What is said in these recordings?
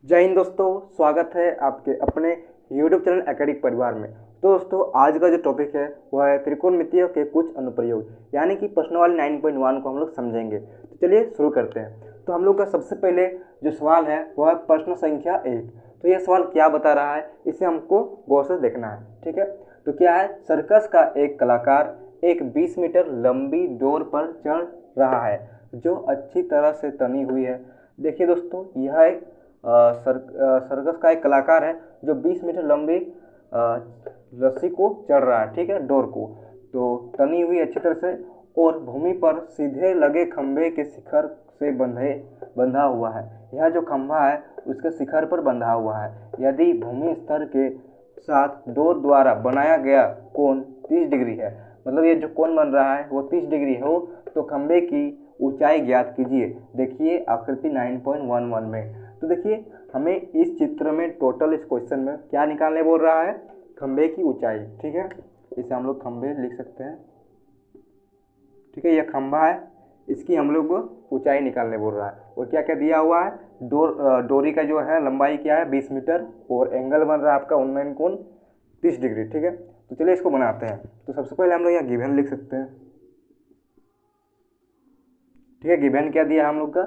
जय हिंद दोस्तों, स्वागत है आपके अपने YouTube चैनल एकेडमिक परिवार में। तो दोस्तों, आज का जो टॉपिक है वह है त्रिकोणमितियों के कुछ अनुप्रयोग, यानी कि प्रश्न वाले 9.1 को हम लोग समझेंगे। तो चलिए शुरू करते हैं। तो हम लोग का सबसे पहले जो सवाल है वह है प्रश्न संख्या 1। तो यह सवाल क्या बता रहा है, इसे हमको गौर से देखना है। ठीक है, तो क्या है, सर्कस का एक कलाकार एक 20 मीटर लंबी डोर पर चढ़ रहा है जो अच्छी तरह से तनी हुई है। देखिए दोस्तों, यह एक सर्कस का एक कलाकार है जो 20 मीटर लंबी रस्सी को चढ़ रहा है। ठीक है, डोर को तो तनी हुई अच्छी तरह से, और भूमि पर सीधे लगे खंभे के शिखर से बंधा हुआ है। यह जो खंभा है उसके शिखर पर बंधा हुआ है। यदि भूमि स्तर के साथ डोर द्वारा बनाया गया कोण 30 डिग्री है, मतलब ये जो कोण बन रहा है वो 30 डिग्री हो, तो खंभे की ऊंचाई ज्ञात कीजिए। देखिए आकृति 9.11 में। तो देखिए हमें इस चित्र में टोटल इस क्वेश्चन में क्या निकालने बोल रहा है, खंभे की ऊंचाई। ठीक है, इसे हम लोग खंभे लिख सकते हैं। ठीक है, यह खंभा है, इसकी हम लोग ऊंचाई निकालने बोल रहा है। और क्या क्या दिया हुआ है, डोरी का जो है लंबाई क्या है 20 मीटर, और एंगल बन रहा है आपका उन्नयन कोण 30 डिग्री। ठीक है, तो चलिए इसको बनाते हैं। तो सबसे पहले हम लोग यहाँ गिवन लिख सकते हैं। ठीक है, गिवन क्या दिया हम लोग का,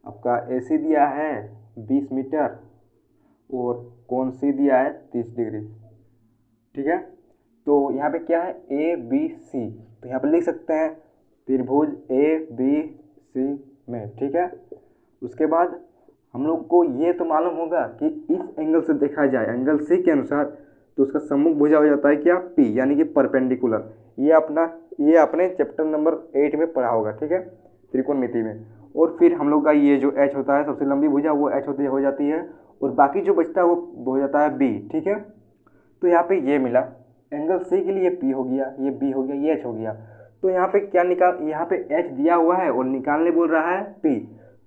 आपका AC दिया है 20 मीटर और कोण C दिया है 30 डिग्री। ठीक है, तो यहाँ पे क्या है ABC, तो यहाँ पे लिख सकते हैं त्रिभुज ABC में। ठीक है, उसके बाद हम लोग को ये तो मालूम होगा कि इस एंगल से देखा जाए एंगल C के अनुसार, तो उसका सम्मुख भुजा हो जाता है क्या, P, यानी कि परपेंडिकुलर। ये अपने चैप्टर नंबर 8 में पढ़ा होगा। ठीक है, त्रिकोणमिति में। और फिर हम लोग का ये जो H होता है सबसे लंबी भुजा, वो H हो जाती है, और बाकी जो बचता है वो हो जाता है B। ठीक है, तो यहाँ पे ये मिला एंगल C के लिए P हो गया, ये B हो गया, ये H हो गया। तो यहाँ पे क्या यहाँ पे H दिया हुआ है और निकालने बोल रहा है P।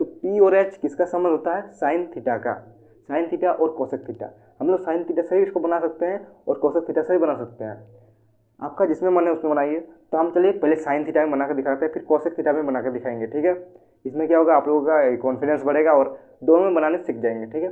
तो P और H किसका संबंध होता है, साइन थीटा का। साइन थीटा और कोसेक थीटा, हम लोग साइन थीटा से भी इसको बना सकते हैं और कोसेक थीटा से भी बना सकते हैं। आपका जिसमें मन है उसमें बनाइए। तो हम चलिए पहले साइन थीटा में बना कर दिखाते हैं, फिर कोसेक थीटा में बना कर दिखाएंगे। ठीक है, इसमें क्या होगा, आप लोगों का कॉन्फिडेंस बढ़ेगा और दोनों में बनाने सीख जाएंगे। ठीक है,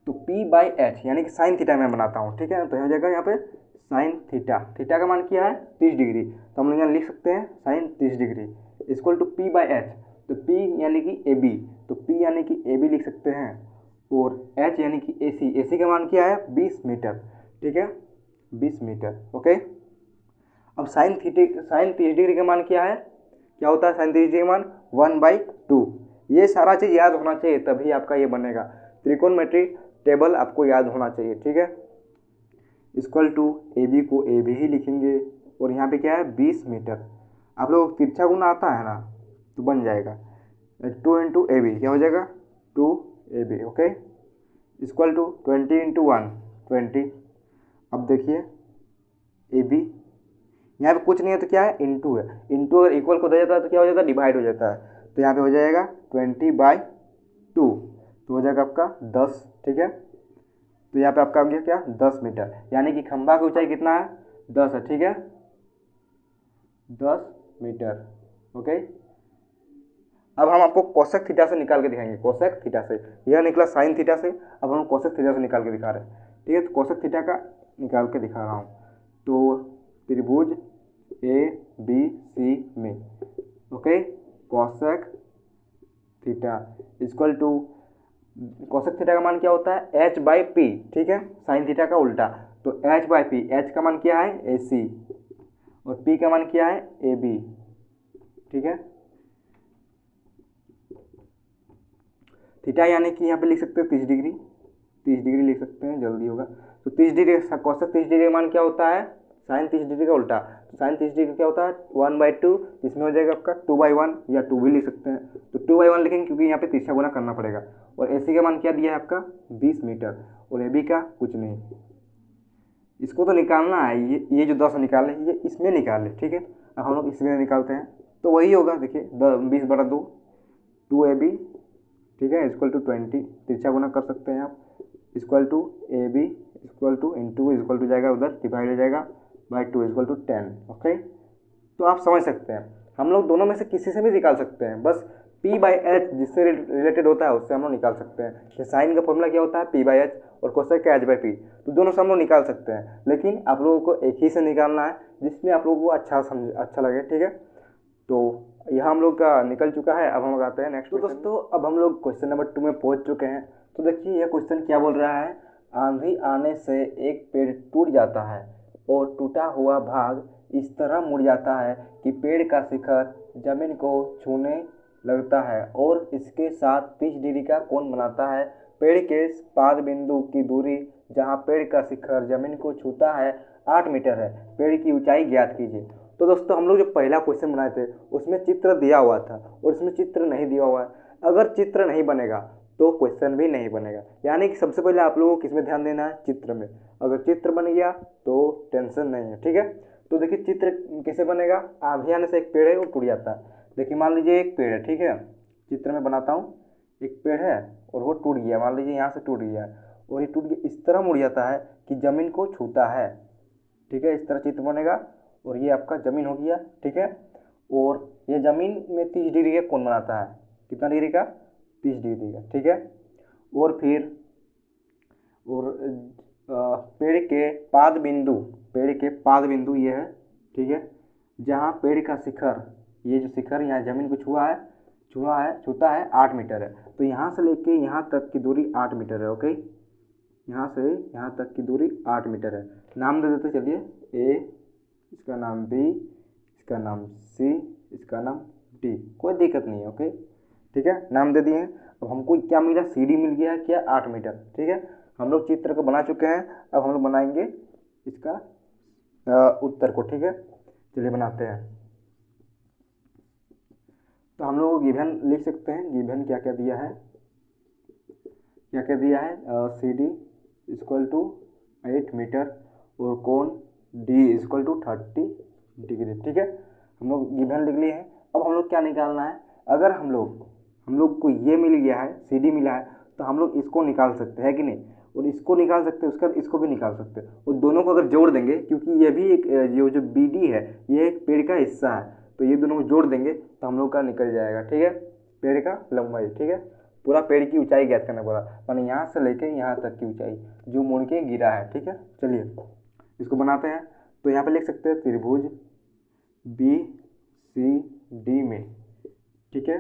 तो P/H यानी कि साइन थीटा में बनाता हूँ। ठीक है, तो हो जाएगा यहाँ पे साइन थीटा, थीटा का मान क्या है 30 डिग्री, तो हम लोग यहाँ लिख सकते हैं sign 30 degree equal to P/H। तो P यानी कि AB, तो P यानी कि AB लिख सकते हैं, और H यानी कि AC का मान क्या है 20 मीटर। ठीक है, 20 मीटर। ओके, अब साइन 30 डिग्री का मान क्या है, क्या होता है साइन 30 डिग्री का मान 1/2। ये सारा चीज़ याद होना चाहिए, तभी आपका ये बनेगा। त्रिकोणमिति टेबल आपको याद होना चाहिए। ठीक है, इक्वल टू AB को AB ही लिखेंगे, और यहाँ पे क्या है 20 मीटर। आप लोग तिरछा गुना आता है ना, तो बन जाएगा 2 इंटू AB, क्या हो जाएगा 2AB। Okay, equal to 20 into 1 20। अब देखिए AB, यहाँ पे कुछ नहीं है तो क्या है इंटू है, इंटू अगर इक्वल को दे जाता है तो क्या हो जाता है, डिवाइड हो जाता है। तो यहाँ पे हो जाएगा 20/2, तो हो जाएगा आपका 10। ठीक है, तो यहाँ पे आपका आ गया क्या 10 मीटर, यानी कि खंभा की ऊंचाई कितना है 10 है। ठीक है, 10 मीटर। ओके, अब हम आपको कोसेक थीटा से निकाल के दिखाएंगे। कोसेक थीटा से, यह निकला साइन थीटा से, अब हम कोसेक थीटा से निकाल के दिखा रहे हैं। ठीक है, तो कोसेक थीटा का निकाल के दिखा रहा हूँ। तो त्रिभुज ABC में, okay, cosec theta equal to, cosec theta का मान क्या होता है H/P। ठीक है, साइन थीटा का उल्टा, तो H/P, H का मान क्या है AC, और P का मान क्या है AB। ठीक है, थीटा यानी कि यहाँ पे लिख सकते हैं 30 डिग्री, 30 डिग्री लिख सकते हैं, जल्दी होगा। तो 30 डिग्री, कोसेक 30 डिग्री का मान क्या होता है, साइन 30 डिग्री का उल्टा। तो साइन 30 डिग्री क्या होता है 1/2, जिसमें हो जाएगा आपका 2/1, या 2 भी लिख सकते हैं। तो 2/1 लिखेंगे क्योंकि यहाँ पे तिरछा गुना करना पड़ेगा। और AC का मान क्या दिया है आपका 20 मीटर, और AB का कुछ नहीं। इसको तो निकालना है, ये जो 10 निकाले ये इसमें निकाले। ठीक है, अब हम लोग इसमें निकालते हैं, तो वही होगा। देखिए 20/2 2AB। ठीक है, इक्वल टू 20, तिरछा गुना कर सकते हैं आप, equal to AB equal to into equal to जाएगा उधर, डिवाइड हो जाएगा बाई 2 इक्वल टू 10। ओके, तो आप समझ सकते हैं हम लोग दोनों में से किसी से भी निकाल सकते हैं, बस P बाई एच जिससे रिलेटेड होता है उससे हम लोग निकाल सकते हैं। कि साइन का फॉर्मूला क्या होता है P बाई एच और कोसेक का H बाई पी, तो दोनों से हम लोग निकाल सकते हैं, लेकिन आप लोगों को एक ही से निकालना है जिसमें आप लोगों को अच्छा लगे। ठीक है, तो यह हम लोग का निकल चुका है। अब हम लोग आते हैं नेक्स्ट। तो दोस्तों अब हम लोग क्वेश्चन नंबर 2 में पहुंच चुके हैं। तो देखिए यह क्वेश्चन क्या बोल रहा है, आंधी आने से एक पेड़ टूट जाता है और टूटा हुआ भाग इस तरह मुड़ जाता है कि पेड़ का शिखर जमीन को छूने लगता है और इसके साथ 30 डिग्री का कोण बनाता है। पेड़ के पाद बिंदु की दूरी जहां पेड़ का शिखर जमीन को छूता है 8 मीटर है। पेड़ की ऊंचाई ज्ञात कीजिए। तो दोस्तों हम लोग जो पहला क्वेश्चन बनाए थे उसमें चित्र दिया हुआ था और इसमें चित्र नहीं दिया हुआ है। अगर चित्र नहीं बनेगा तो क्वेश्चन भी नहीं बनेगा, यानी कि सबसे पहले आप लोगों को किसमें ध्यान देना है, चित्र में। अगर चित्र बन गया तो टेंशन नहीं है। ठीक है, तो देखिए चित्र कैसे बनेगा, आंधी आने से एक पेड़ है वो टूट जाता है। देखिए मान लीजिए एक पेड़ है, ठीक है, चित्र में बनाता हूँ, एक पेड़ है और वो टूट गया, मान लीजिए यहाँ से टूट गया है और ये टूट गया इस तरह मुड़ जाता है कि जमीन को छूता है। ठीक है, इस तरह चित्र बनेगा और ये आपका ज़मीन हो गया। ठीक है, और ये ज़मीन में 30 डिग्री का कोण बनाता है, कितना डिग्री का, 30 डिग्री का। ठीक है, और फिर पेड़ के पाद बिंदु ये है। ठीक है, जहाँ पेड़ का शिखर, ये जो शिखर यहाँ ज़मीन को छूता है 8 मीटर है। तो यहाँ से लेके यहाँ तक की दूरी 8 मीटर है। ओके, यहाँ से यहाँ तक की दूरी 8 मीटर है। नाम दे देते चलिए, ए, इसका नाम बी, इसका नाम सी, इसका नाम डी, कोई दिक्कत नहीं है। ओके, ठीक है, नाम दे दिए हैं। अब हमको क्या मिला, सी डी मिल गया है, क्या, 8 मीटर। ठीक है, हम लोग चित्र को बना चुके हैं। अब हम लोग बनाएंगे इसका उत्तर को। ठीक है, चलिए बनाते हैं। तो हम लोग गिवन लिख सकते हैं, गिवन क्या क्या दिया है, C D equal to 8 metre और कोण डी इक्वल टू 30 डिग्री। ठीक है, हम लोग गिवन लिख लिए हैं। अब हम लोग क्या निकालना है, अगर हम लोग को ये मिल गया है, सी डी मिला है, तो हम लोग इसको निकाल सकते हैं कि नहीं, और इसको निकाल सकते हैं, उसके बाद इसको भी निकाल सकते हैं, और दोनों को अगर जोड़ देंगे, क्योंकि ये भी एक जो बी डी है ये एक पेड़ का हिस्सा है, तो ये दोनों को जोड़ देंगे तो हम लोग का निकल जाएगा। ठीक है, पेड़ का लंबाई। ठीक है, पूरा पेड़ की ऊंचाई ज्ञात करना पड़ा, माने यहाँ से लेके यहाँ तक की ऊंचाई जो मुड़ के गिरा है। ठीक है, चलिए इसको बनाते हैं। तो यहाँ पे लिख सकते हैं त्रिभुज बी सी डी में। ठीक है,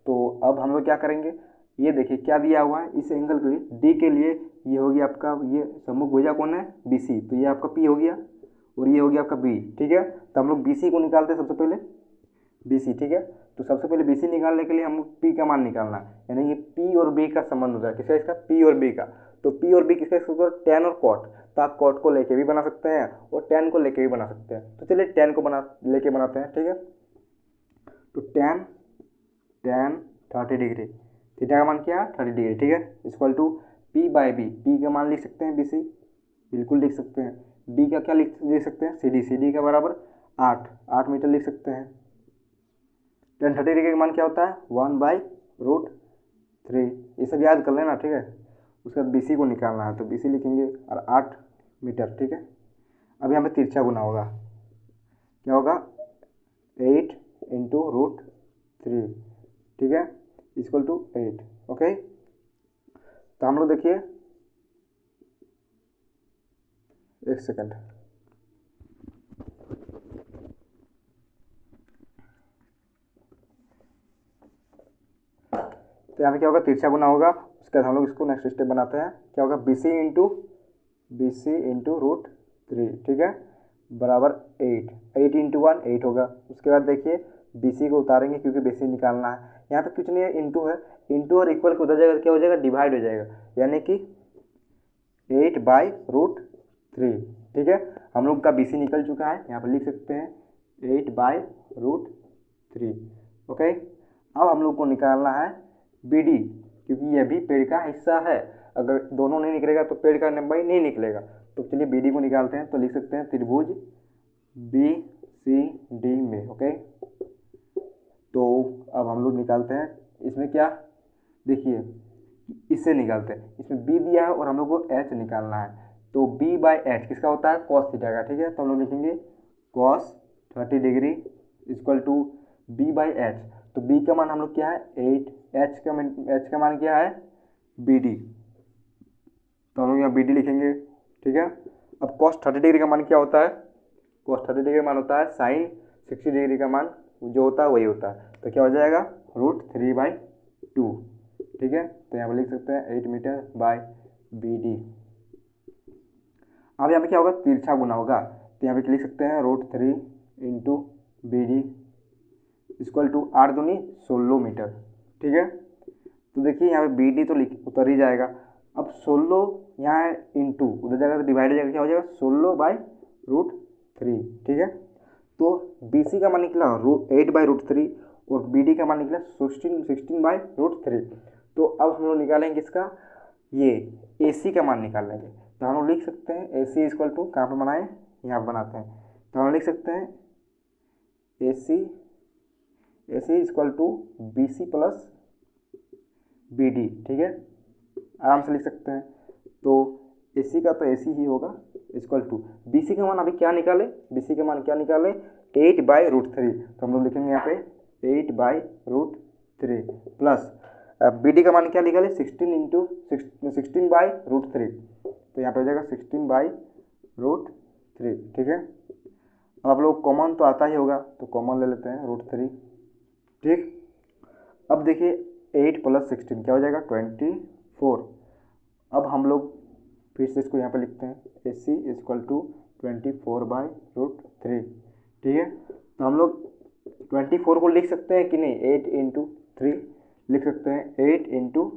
तो अब हम लोग क्या करेंगे, ये देखिए क्या दिया हुआ है, इस एंगल के लिए डी के लिए ये हो गया आपका, ये सम्मुख भुजा कौन है, बी सी, तो ये आपका पी हो गया और ये हो गया आपका बी। ठीक है, तो हम लोग बी सी को निकालते हैं सबसे पहले, बी सी। ठीक है, तो सबसे पहले बी सी निकालने के लिए हम पी का मान निकालना है, यानी ये पी और बी का संबंध होता है, किसका, इसका, पी और बी का। तो पी और बी किसका, इसका टेन और कॉट, तो आप कॉट को लेके भी बना सकते हैं और टेन को लेके भी बना सकते हैं। तो चलिए टेन को लेके बनाते हैं। ठीक है, तो टेन 30 डिग्री, थीटा का मान क्या, 30 डिग्री। ठीक है, equal to P by B, P का मान लिख सकते हैं बी सी, बिल्कुल लिख सकते हैं। बी का क्या लिख सकते हैं, सी डी का बराबर 8 मीटर लिख सकते हैं। टेन 30 डिग्री का मान क्या होता है, 1/√3, ये सब याद कर लेना। ठीक है, उसके बाद बी सी को निकालना है, तो बी सी लिखेंगे और 8 मीटर। ठीक है, अब यहाँ पे तिरछा गुना होगा, क्या होगा, 8/√3। ठीक है, इक्वल टू 8। ओके, तो हम लोग देखिए, एक सेकंड, तो यहाँ पे क्या होगा, तिरछा गुना होगा। उसके बाद हम लोग इसको नेक्स्ट स्टेप बनाते हैं, क्या होगा, बी सी इंटू √3। ठीक है, बराबर 8 इंटू 1 8 होगा। उसके बाद देखिए बी सी को उतारेंगे क्योंकि बी सी निकालना है। यहाँ पे कुछ नहीं है, इंटू है, इंटू और इक्वल को उधर जाएगा, क्या हो जाएगा, डिवाइड हो जाएगा, यानी कि 8/√3। ठीक है, हम लोग का बी सी निकल चुका है, यहाँ पर लिख सकते हैं 8/√3। ओके, अब हम लोग को निकालना है बी डी, क्योंकि यह भी पेड़ का हिस्सा है, अगर दोनों नहीं निकलेगा तो पेड़ का लंबाई नहीं निकलेगा। तो चलिए बी डी को निकालते हैं, तो लिख सकते हैं त्रिभुज बी सी डी में। ओके, तो अब हम लोग निकालते हैं, इसमें क्या, देखिए इससे निकालते हैं, इसमें बी दिया है और हम लोग को एच निकालना है, तो बी बाई एच किसका होता है, कॉस थीटा का। ठीक है, तो हम लोग लिखेंगे cos 30 degree equal to B by H, तो बी का मान हम लोग क्या है 8, एच का मान क्या है बी डी, तो हम लोग यहाँ बी डी लिखेंगे। ठीक है, अब cos 30 डिग्री का मान क्या होता है, cos 30 डिग्री का मान होता है sin 60 डिग्री का मान जो होता है वही होता है, तो क्या हो जाएगा √3/2। ठीक है, तो यहाँ पर लिख सकते हैं 8 मीटर बाय बी डी। अब यहाँ पे क्या होगा तिरछा गुना होगा, तो यहाँ पे लिख सकते हैं √3 into B D equal to 8 दूनी 16 मीटर। ठीक है, तो देखिए यहाँ पे बी डी तो उतर ही जाएगा, अब 16 यहाँ इंटू उधर जाएगा तो डिवाइड हो जाएगा, क्या हो जाएगा 16/√3। ठीक है, तो बी सी का मान निकला 8/√3 और बी डी का मान निकला 16/√3। तो अब हम लोग निकालेंगे इसका ये ए सी का मान निकाल लेंगे, तो हम लोग लिख सकते हैं ए सी इक्वल टू कहाँ पर बनाए यहाँ पर बनाते हैं, तो हम लिख सकते हैं A C equal to B C plus B D. ठीक है, आराम से लिख सकते हैं, तो ए सी का तो ए सी ही होगा इक्वल टू बी सी का मान अभी क्या निकाले, बी सी का मान क्या निकाले 8/√3, तो हम लोग लिखेंगे यहाँ पे 8/√3 प्लस बी डी का मान क्या निकाले 16/√3, तो यहाँ पे हो जाएगा 16/√3। ठीक है, अब आप लोग कॉमन तो आता ही होगा, तो कॉमन ले लेते हैं √3। ठीक, अब देखिए 8 + 16 क्या हो जाएगा 24। अब हम लोग फिर से इसको यहाँ पे लिखते हैं ए सी इक्वल टू 24/√3। ठीक है, तो हम लोग 24 को लिख सकते हैं कि नहीं 8 × 3 लिख सकते हैं, 8 ×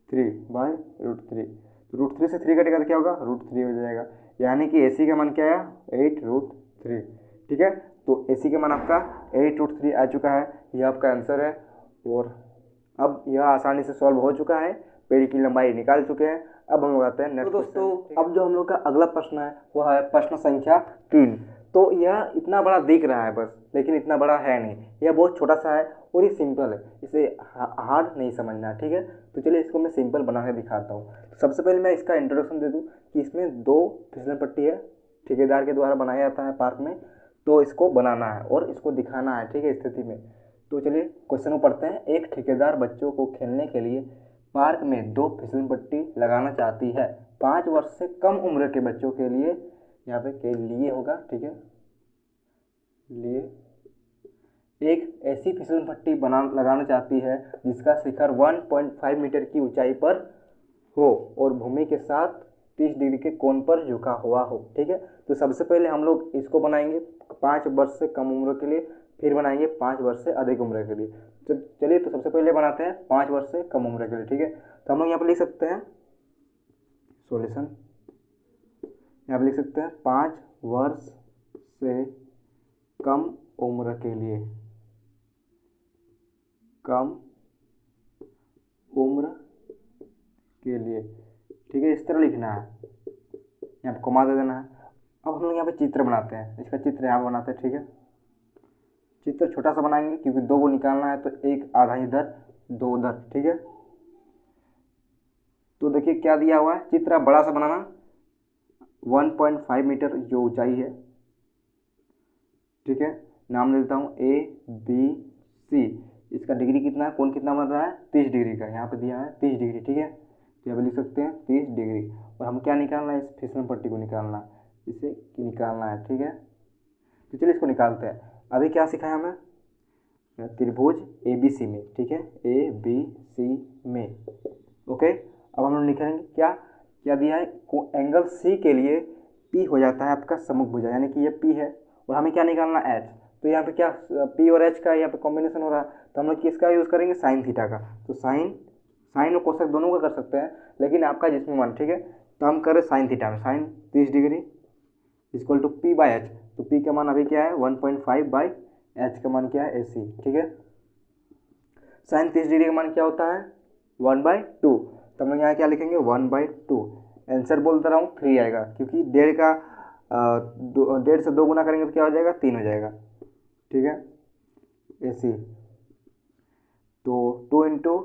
3/√3, तो √3 से 3 कटेगा तो क्या होगा √3 हो जाएगा, यानी कि ए सी का मान क्या आया 8√3। ठीक है, तो ए सी का मान आपका 8√3 आ चुका है, यह आपका आंसर है। और अब यह आसानी से सॉल्व हो चुका है, पेड़ की लंबाई निकाल चुके हैं। अब हम लोग आते हैं नेक्स्ट। तो दोस्तों अब जो हम लोग का अगला प्रश्न है वह है प्रश्न संख्या 3। तो यह इतना बड़ा दिख रहा है बस, लेकिन इतना बड़ा है नहीं, यह बहुत छोटा सा है और ये सिंपल है, इसे हार्ड नहीं समझना है। ठीक है, तो चलिए इसको मैं सिंपल बना के दिखाता हूँ। तो सबसे पहले मैं इसका इंट्रोडक्शन दे दूँ कि इसमें 2 फिसलन पट्टी है, ठेकेदार के द्वारा बनाया जाता है पार्क में, तो इसको बनाना है और इसको दिखाना है। ठीक है, स्थिति में तो चलिए क्वेश्चन को पढ़ते हैं। एक ठेकेदार बच्चों को खेलने के लिए पार्क में 2 फिसलन पट्टी लगाना चाहती है। 5 वर्ष से कम उम्र के बच्चों के लिए, यहाँ पे के लिए होगा, ठीक है, लिए एक ऐसी फिसलन पट्टी लगाना चाहती है जिसका शिखर 1.5 मीटर की ऊंचाई पर हो और भूमि के साथ 30 डिग्री के कोण पर झुका हुआ हो। ठीक है, तो सबसे पहले हम लोग इसको बनाएंगे 5 वर्ष से कम उम्र के लिए, फिर बनाएंगे 5 वर्ष से अधिक उम्र के लिए। तो चलिए तो सबसे पहले बनाते हैं 5 वर्ष से कम उम्र के लिए। ठीक है, तो हम लोग यहाँ पर लिख सकते हैं सॉल्यूशन, यहाँ पर लिख सकते हैं 5 वर्ष से कम उम्र के लिए, कम उम्र के लिए। ठीक है, इस तरह लिखना है, यहाँ पर कॉमा दे देना है। अब हम लोग यहाँ पे चित्र बनाते हैं, इसका चित्र यहाँ बनाते हैं। ठीक है, चित्र छोटा सा बनाएंगे क्योंकि 2 को निकालना है, तो एक आधा इधर 2 उधर। ठीक है, तो देखिए क्या दिया हुआ है, चित्र बड़ा सा बनाना, 1.5 मीटर जो ऊंचाई है। ठीक है, नाम दे देता हूँ ए बी सी। इसका डिग्री कितना है, कोण कितना बन रहा है 30 डिग्री का, यहाँ पे दिया है 30 डिग्री। ठीक है, तो यहाँ पे लिख सकते हैं 30 डिग्री। और हम क्या निकालना है, इस फिसलन पट्टी को निकालना है, इसे निकालना है। ठीक है, तो चलिए इसको निकालते हैं। अभी क्या सिखाया हमें, त्रिभुज ए बी सी में। ठीक है, ए बी सी में। ओके, अब हम लोग निकालेंगे क्या क्या दिया है, एंगल सी के लिए पी हो जाता है आपका सम्मुखभुजा, यानी कि ये पी है और हमें क्या निकालना एच। तो यहाँ पे क्या पी और एच का यहाँ पे कॉम्बिनेशन हो रहा है, तो हम लोग किसका यूज़ करेंगे साइन थीटा का। तो साइन और कोसेक दोनों का कर सकते हैं, लेकिन आपका जिसमें मन। ठीक है, तो हम करें साइन थीटा में, sine 30 degree equal to P by H. तो पी का मान अभी क्या है 1.5 बाई एच का मान क्या है ए सी। ठीक है, साइन 30 डिग्री का मान क्या होता है 1/2। तो हम लोग यहाँ क्या लिखेंगे 1/2। आंसर बोलता रहा हूँ 3 आएगा, क्योंकि 1.5 से 2 गुना करेंगे तो क्या हो जाएगा 3 हो जाएगा। ठीक है, ए सी, तो 2 इंटू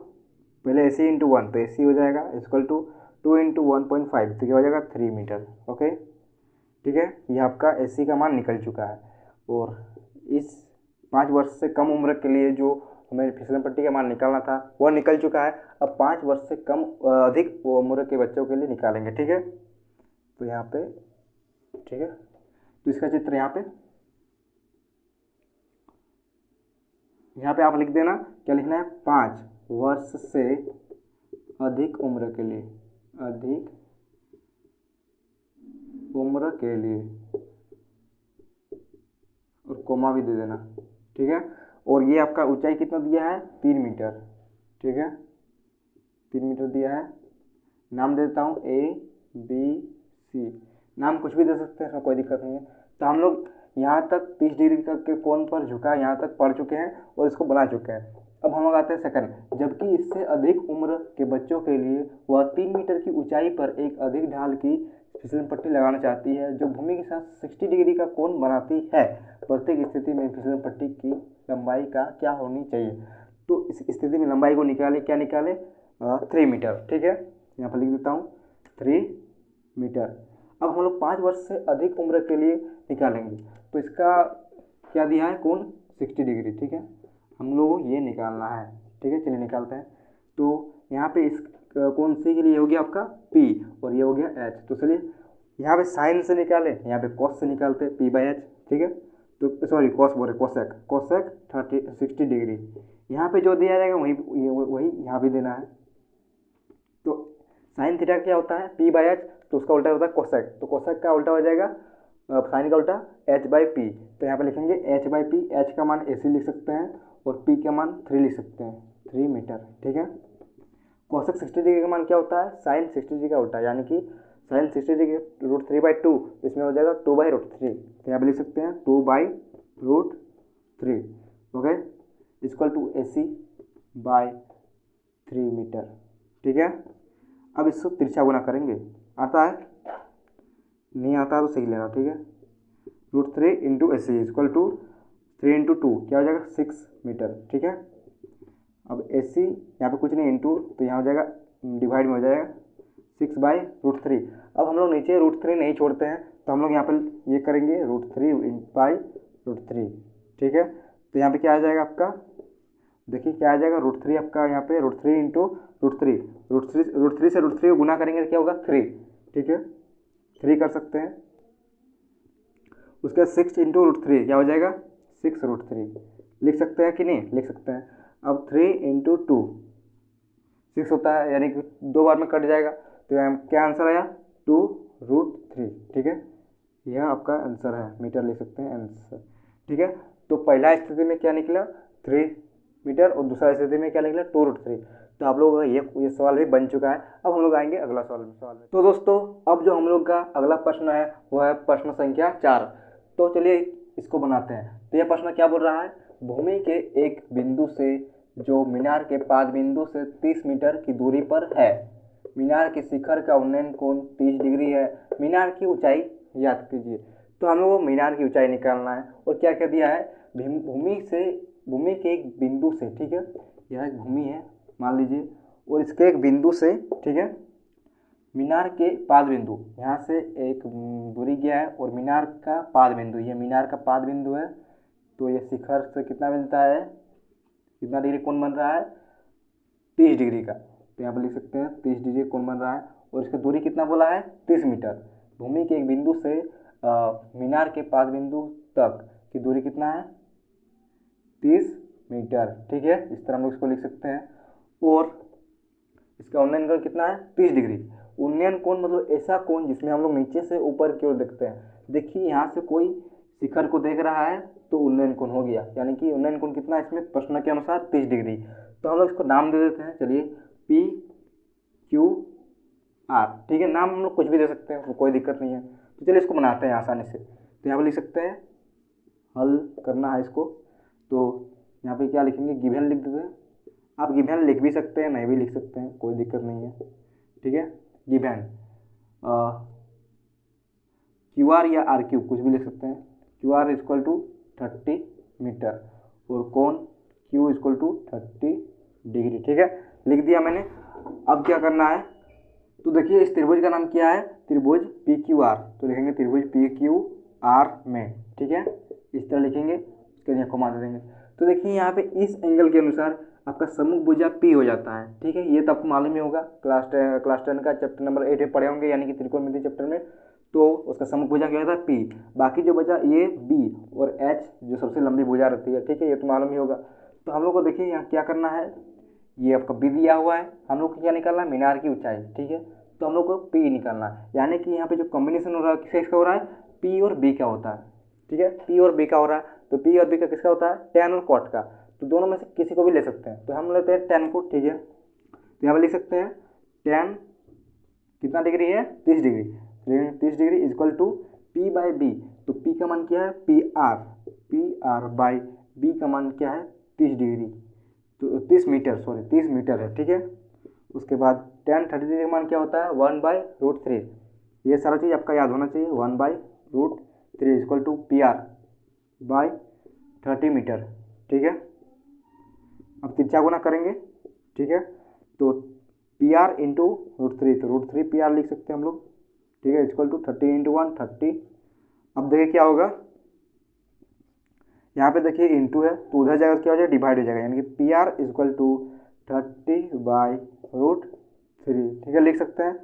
पहले ए सी इंटू 1, तो ए सी हो जाएगा इक्वल टू 2 इंटू 1.5, तो क्या हो जाएगा 3 मीटर। ओके, ठीक है, ये आपका ए सी का मान निकल चुका है। और इस 5 वर्ष से कम उम्र के लिए जो हमें फिसलन पट्टी का मान निकालना था, वह निकल चुका है। अब 5 वर्ष से कम अधिक उम्र के बच्चों के लिए निकालेंगे, ठीक है। तो यहाँ पे ठीक है, तो इसका चित्र यहाँ पे आप लिख देना, क्या लिखना है, 5 वर्ष से अधिक उम्र के लिए, अधिक उम्र के लिए, और कोमा भी दे देना, ठीक है। और ये आपका ऊंचाई कितना दिया है, 3 मीटर, ठीक है, 3 मीटर दिया है। नाम दे देता हूँ ABC, नाम कुछ भी दे सकते हैं, इसमें कोई दिक्कत नहीं है। तो हम लोग यहाँ तक 30 डिग्री के कोण पर झुका यहाँ तक पढ़ चुके हैं और इसको बना चुके हैं। अब हम लोग आते हैं सेकंड, जबकि इससे अधिक उम्र के बच्चों के लिए वह 3 मीटर की ऊंचाई पर एक अधिक ढाल की फिसलन पट्टी लगाना चाहती है जो भूमि के साथ 60 डिग्री का कोण बनाती है। प्रत्येक स्थिति में फिसलन पट्टी की लंबाई का क्या होनी चाहिए। तो इस स्थिति में लंबाई को निकाले, क्या निकाले, 3 मीटर, ठीक है। यहाँ पर लिख देता हूँ 3 मीटर। अब हम लोग 5 वर्ष से अधिक उम्र के लिए निकालेंगे, तो इसका क्या दिया है, कोण 60 डिग्री, ठीक है। हम लोगों को ये निकालना है, ठीक है, चलिए निकालते हैं। तो यहाँ पे इस कोण सी के लिए हो गया आपका P और ये हो गया H। तो चलिए यहाँ पे साइन से निकाले, यहाँ पे कॉस से निकालते हैं P/H, ठीक है। तो सॉरी कॉस बोल रहे, कोसेक 60 डिग्री। यहाँ पे जो दिया जाएगा वही यहाँ भी देना है। तो साइन थीटा क्या होता है, P/H, तो उसका उल्टा होता है कोसेक। तो कोसेक का उल्टा हो जाएगा साइन का उल्टा H/P। तो यहाँ पे लिखेंगे H/P, H का मान AC लिख सकते हैं और P का मान 3 लिख सकते हैं, 3 मीटर, ठीक है। कोसेक 60 डिग्री का मान क्या होता है, साइन 60 डिग्री का उल्टा, यानी कि साइन 60 डिग्री √3/2, इसमें हो जाएगा 2/√3। तो यहाँ पे लिख सकते हैं 2/√3, okay, equal to AC/3 metre, ठीक है। अब इसको तिरछा गुना करेंगे, आता है, नहीं आता तो सही लेना, ठीक है। √3 × AC इक्वल टू 3 × 2 क्या हो जाएगा, 6 मीटर, ठीक है। अब AC यहाँ पे कुछ नहीं, इंटू, तो यहाँ हो जाएगा डिवाइड में हो जाएगा 6/√3। अब हम लोग नीचे √3 नहीं छोड़ते हैं, तो हम लोग यहाँ पर ये करेंगे √3/√3, ठीक है। तो यहाँ पे क्या आ जाएगा आपका, देखिए क्या आ जाएगा, √3 आपका यहाँ पे √3 × √3 से √3 को गुना करेंगे तो क्या होगा, 3, ठीक है, 3 कर सकते हैं। उसके बाद 6 × √3 क्या हो जाएगा, 6√3 लिख सकते हैं कि नहीं, लिख सकते हैं। अब 3 × 2 6 होता है, यानी कि 2 बार में कट जाएगा। तो यहाँ क्या आंसर आया, 2√3, ठीक है। यह आपका आंसर है, मीटर लिख सकते हैं आंसर, ठीक है। तो पहला स्थिति में क्या निकला, 3 मीटर, और दूसरा स्थिति में क्या निकला, 2√3। तो आप लोगों का ये सवाल भी बन चुका है। अब हम लोग आएंगे अगला सवाल में। तो दोस्तों अब जो हम लोग का अगला प्रश्न है वह है प्रश्न संख्या 4। तो चलिए इसको बनाते हैं। तो यह प्रश्न क्या बोल रहा है, भूमि के एक बिंदु से जो मीनार के पाद बिंदु से 30 मीटर की दूरी पर है, मीनार के शिखर का उन्नयन कोण 30 डिग्री है, मीनार की ऊंचाई याद कीजिए। तो हम लोग को मीनार की ऊंचाई निकालना है, और क्या क्या दिया है, भूमि के एक बिंदु से, ठीक है, यह एक भूमि है मान लीजिए, और इसके एक बिंदु से, ठीक है, मीनार के पाद बिंदु, यहाँ से एक दूरी गया है, और मीनार का पाद बिंदु, ये मीनार का पाद बिंदु है। तो ये शिखर से कितना मिलता है, कितना डिग्री कोण बन रहा है, 30 डिग्री का। तो यहाँ पर लिख सकते हैं 30 डिग्री कोण बन रहा है, और इसका दूरी कितना बोला है, 30 मीटर। भूमि के एक बिंदु से मीनार के पाद बिंदु तक की दूरी कितना है, 30 मीटर, ठीक है। इस तरह हम लोग इसको लिख सकते हैं। और इसका उन्नयन कोण कितना है, 30 डिग्री। उन्नयन कोण मतलब ऐसा कोण जिसमें हम लोग नीचे से ऊपर की ओर देखते हैं। देखिए यहाँ से कोई शिखर को देख रहा है तो उन्नयन कोण हो गया, यानी कि उन्नयन कोण कितना है इसमें प्रश्न के अनुसार 30 डिग्री। तो हम लोग इसको नाम दे देते हैं, चलिए PQR, ठीक है। नाम हम लोग कुछ भी दे सकते हैं, कोई दिक्कत नहीं है। तो चलिए इसको बनाते हैं आसानी से। तो यहाँ पर लिख सकते हैं, हल करना है इसको। तो यहाँ पे क्या लिखेंगे, गिवन लिख देते हैं। आप गिवन लिख भी सकते हैं, नहीं भी लिख सकते हैं, कोई दिक्कत नहीं है, ठीक है। गिवन QR या RQ कुछ भी लिख सकते हैं। QR इक्वल टू 30 मीटर और कोण Q इक्वल टू 30 डिग्री, ठीक है, लिख दिया मैंने। अब क्या करना है, तो देखिए इस त्रिभुज का नाम क्या है, त्रिभुज PQR। तो लिखेंगे त्रिभुज PQR में, ठीक है, इस तरह लिखेंगे, इसके लिए कोमा दे देंगे। तो देखिए यहाँ पे इस एंगल के अनुसार आपका सम्मुख भुजा P हो जाता है, ठीक है। ये तो आपको मालूम ही होगा, क्लास 10 का चैप्टर नंबर 8 में पढ़े होंगे, यानी कि त्रिकोणमिति चैप्टर में। तो उसका सम्मुख भुजा क्या होता है P, बाकी जो बचा ये B और H जो सबसे लंबी भुजा रहती है, ठीक है, ये तो मालूम ही होगा। तो हम लोग को देखिए यहाँ क्या करना है, ये आपका B दिया हुआ है, हम लोग को क्या निकालना है, मीनार की ऊंचाई, ठीक है। तो हम लोग को P निकालना है, यानी कि यहाँ पे जो कॉम्बिनेशन हो रहा है किसका हो रहा है, P और B का होता है, ठीक है। P और B का हो रहा है, तो P और B का किसका होता है, tan और cot का। तो दोनों में से किसी को भी ले सकते हैं, तो हम लेते हैं tan को, ठीक है। तो यहाँ पे लिख सकते हैं tan कितना डिग्री है, 30 degree, 30 degree equal to P by B। तो P का मान क्या है, PR बाई B का मान क्या है, 30 डिग्री, तो 30 मीटर, सॉरी 30 मीटर है, ठीक है। उसके बाद tan 30 डिग्री का मान क्या होता है, 1/√3। ये सारा चीज़ आपका याद होना चाहिए, 1/√3 equal to PR by 30 metre, ठीक है। अब तिरछा गुना करेंगे, ठीक है। तो PR इंटू √3, तो √3 PR लिख सकते हैं हम लोग, ठीक है, इक्वल टू 30 इंटू 1 30। अब देखिए क्या होगा, यहाँ पे देखिए इंटू है, तो उधर जाकर क्या हो जाएगा, डिवाइड हो जाएगा, यानी कि PR इक्वल टू 30/√3, ठीक है, लिख सकते हैं।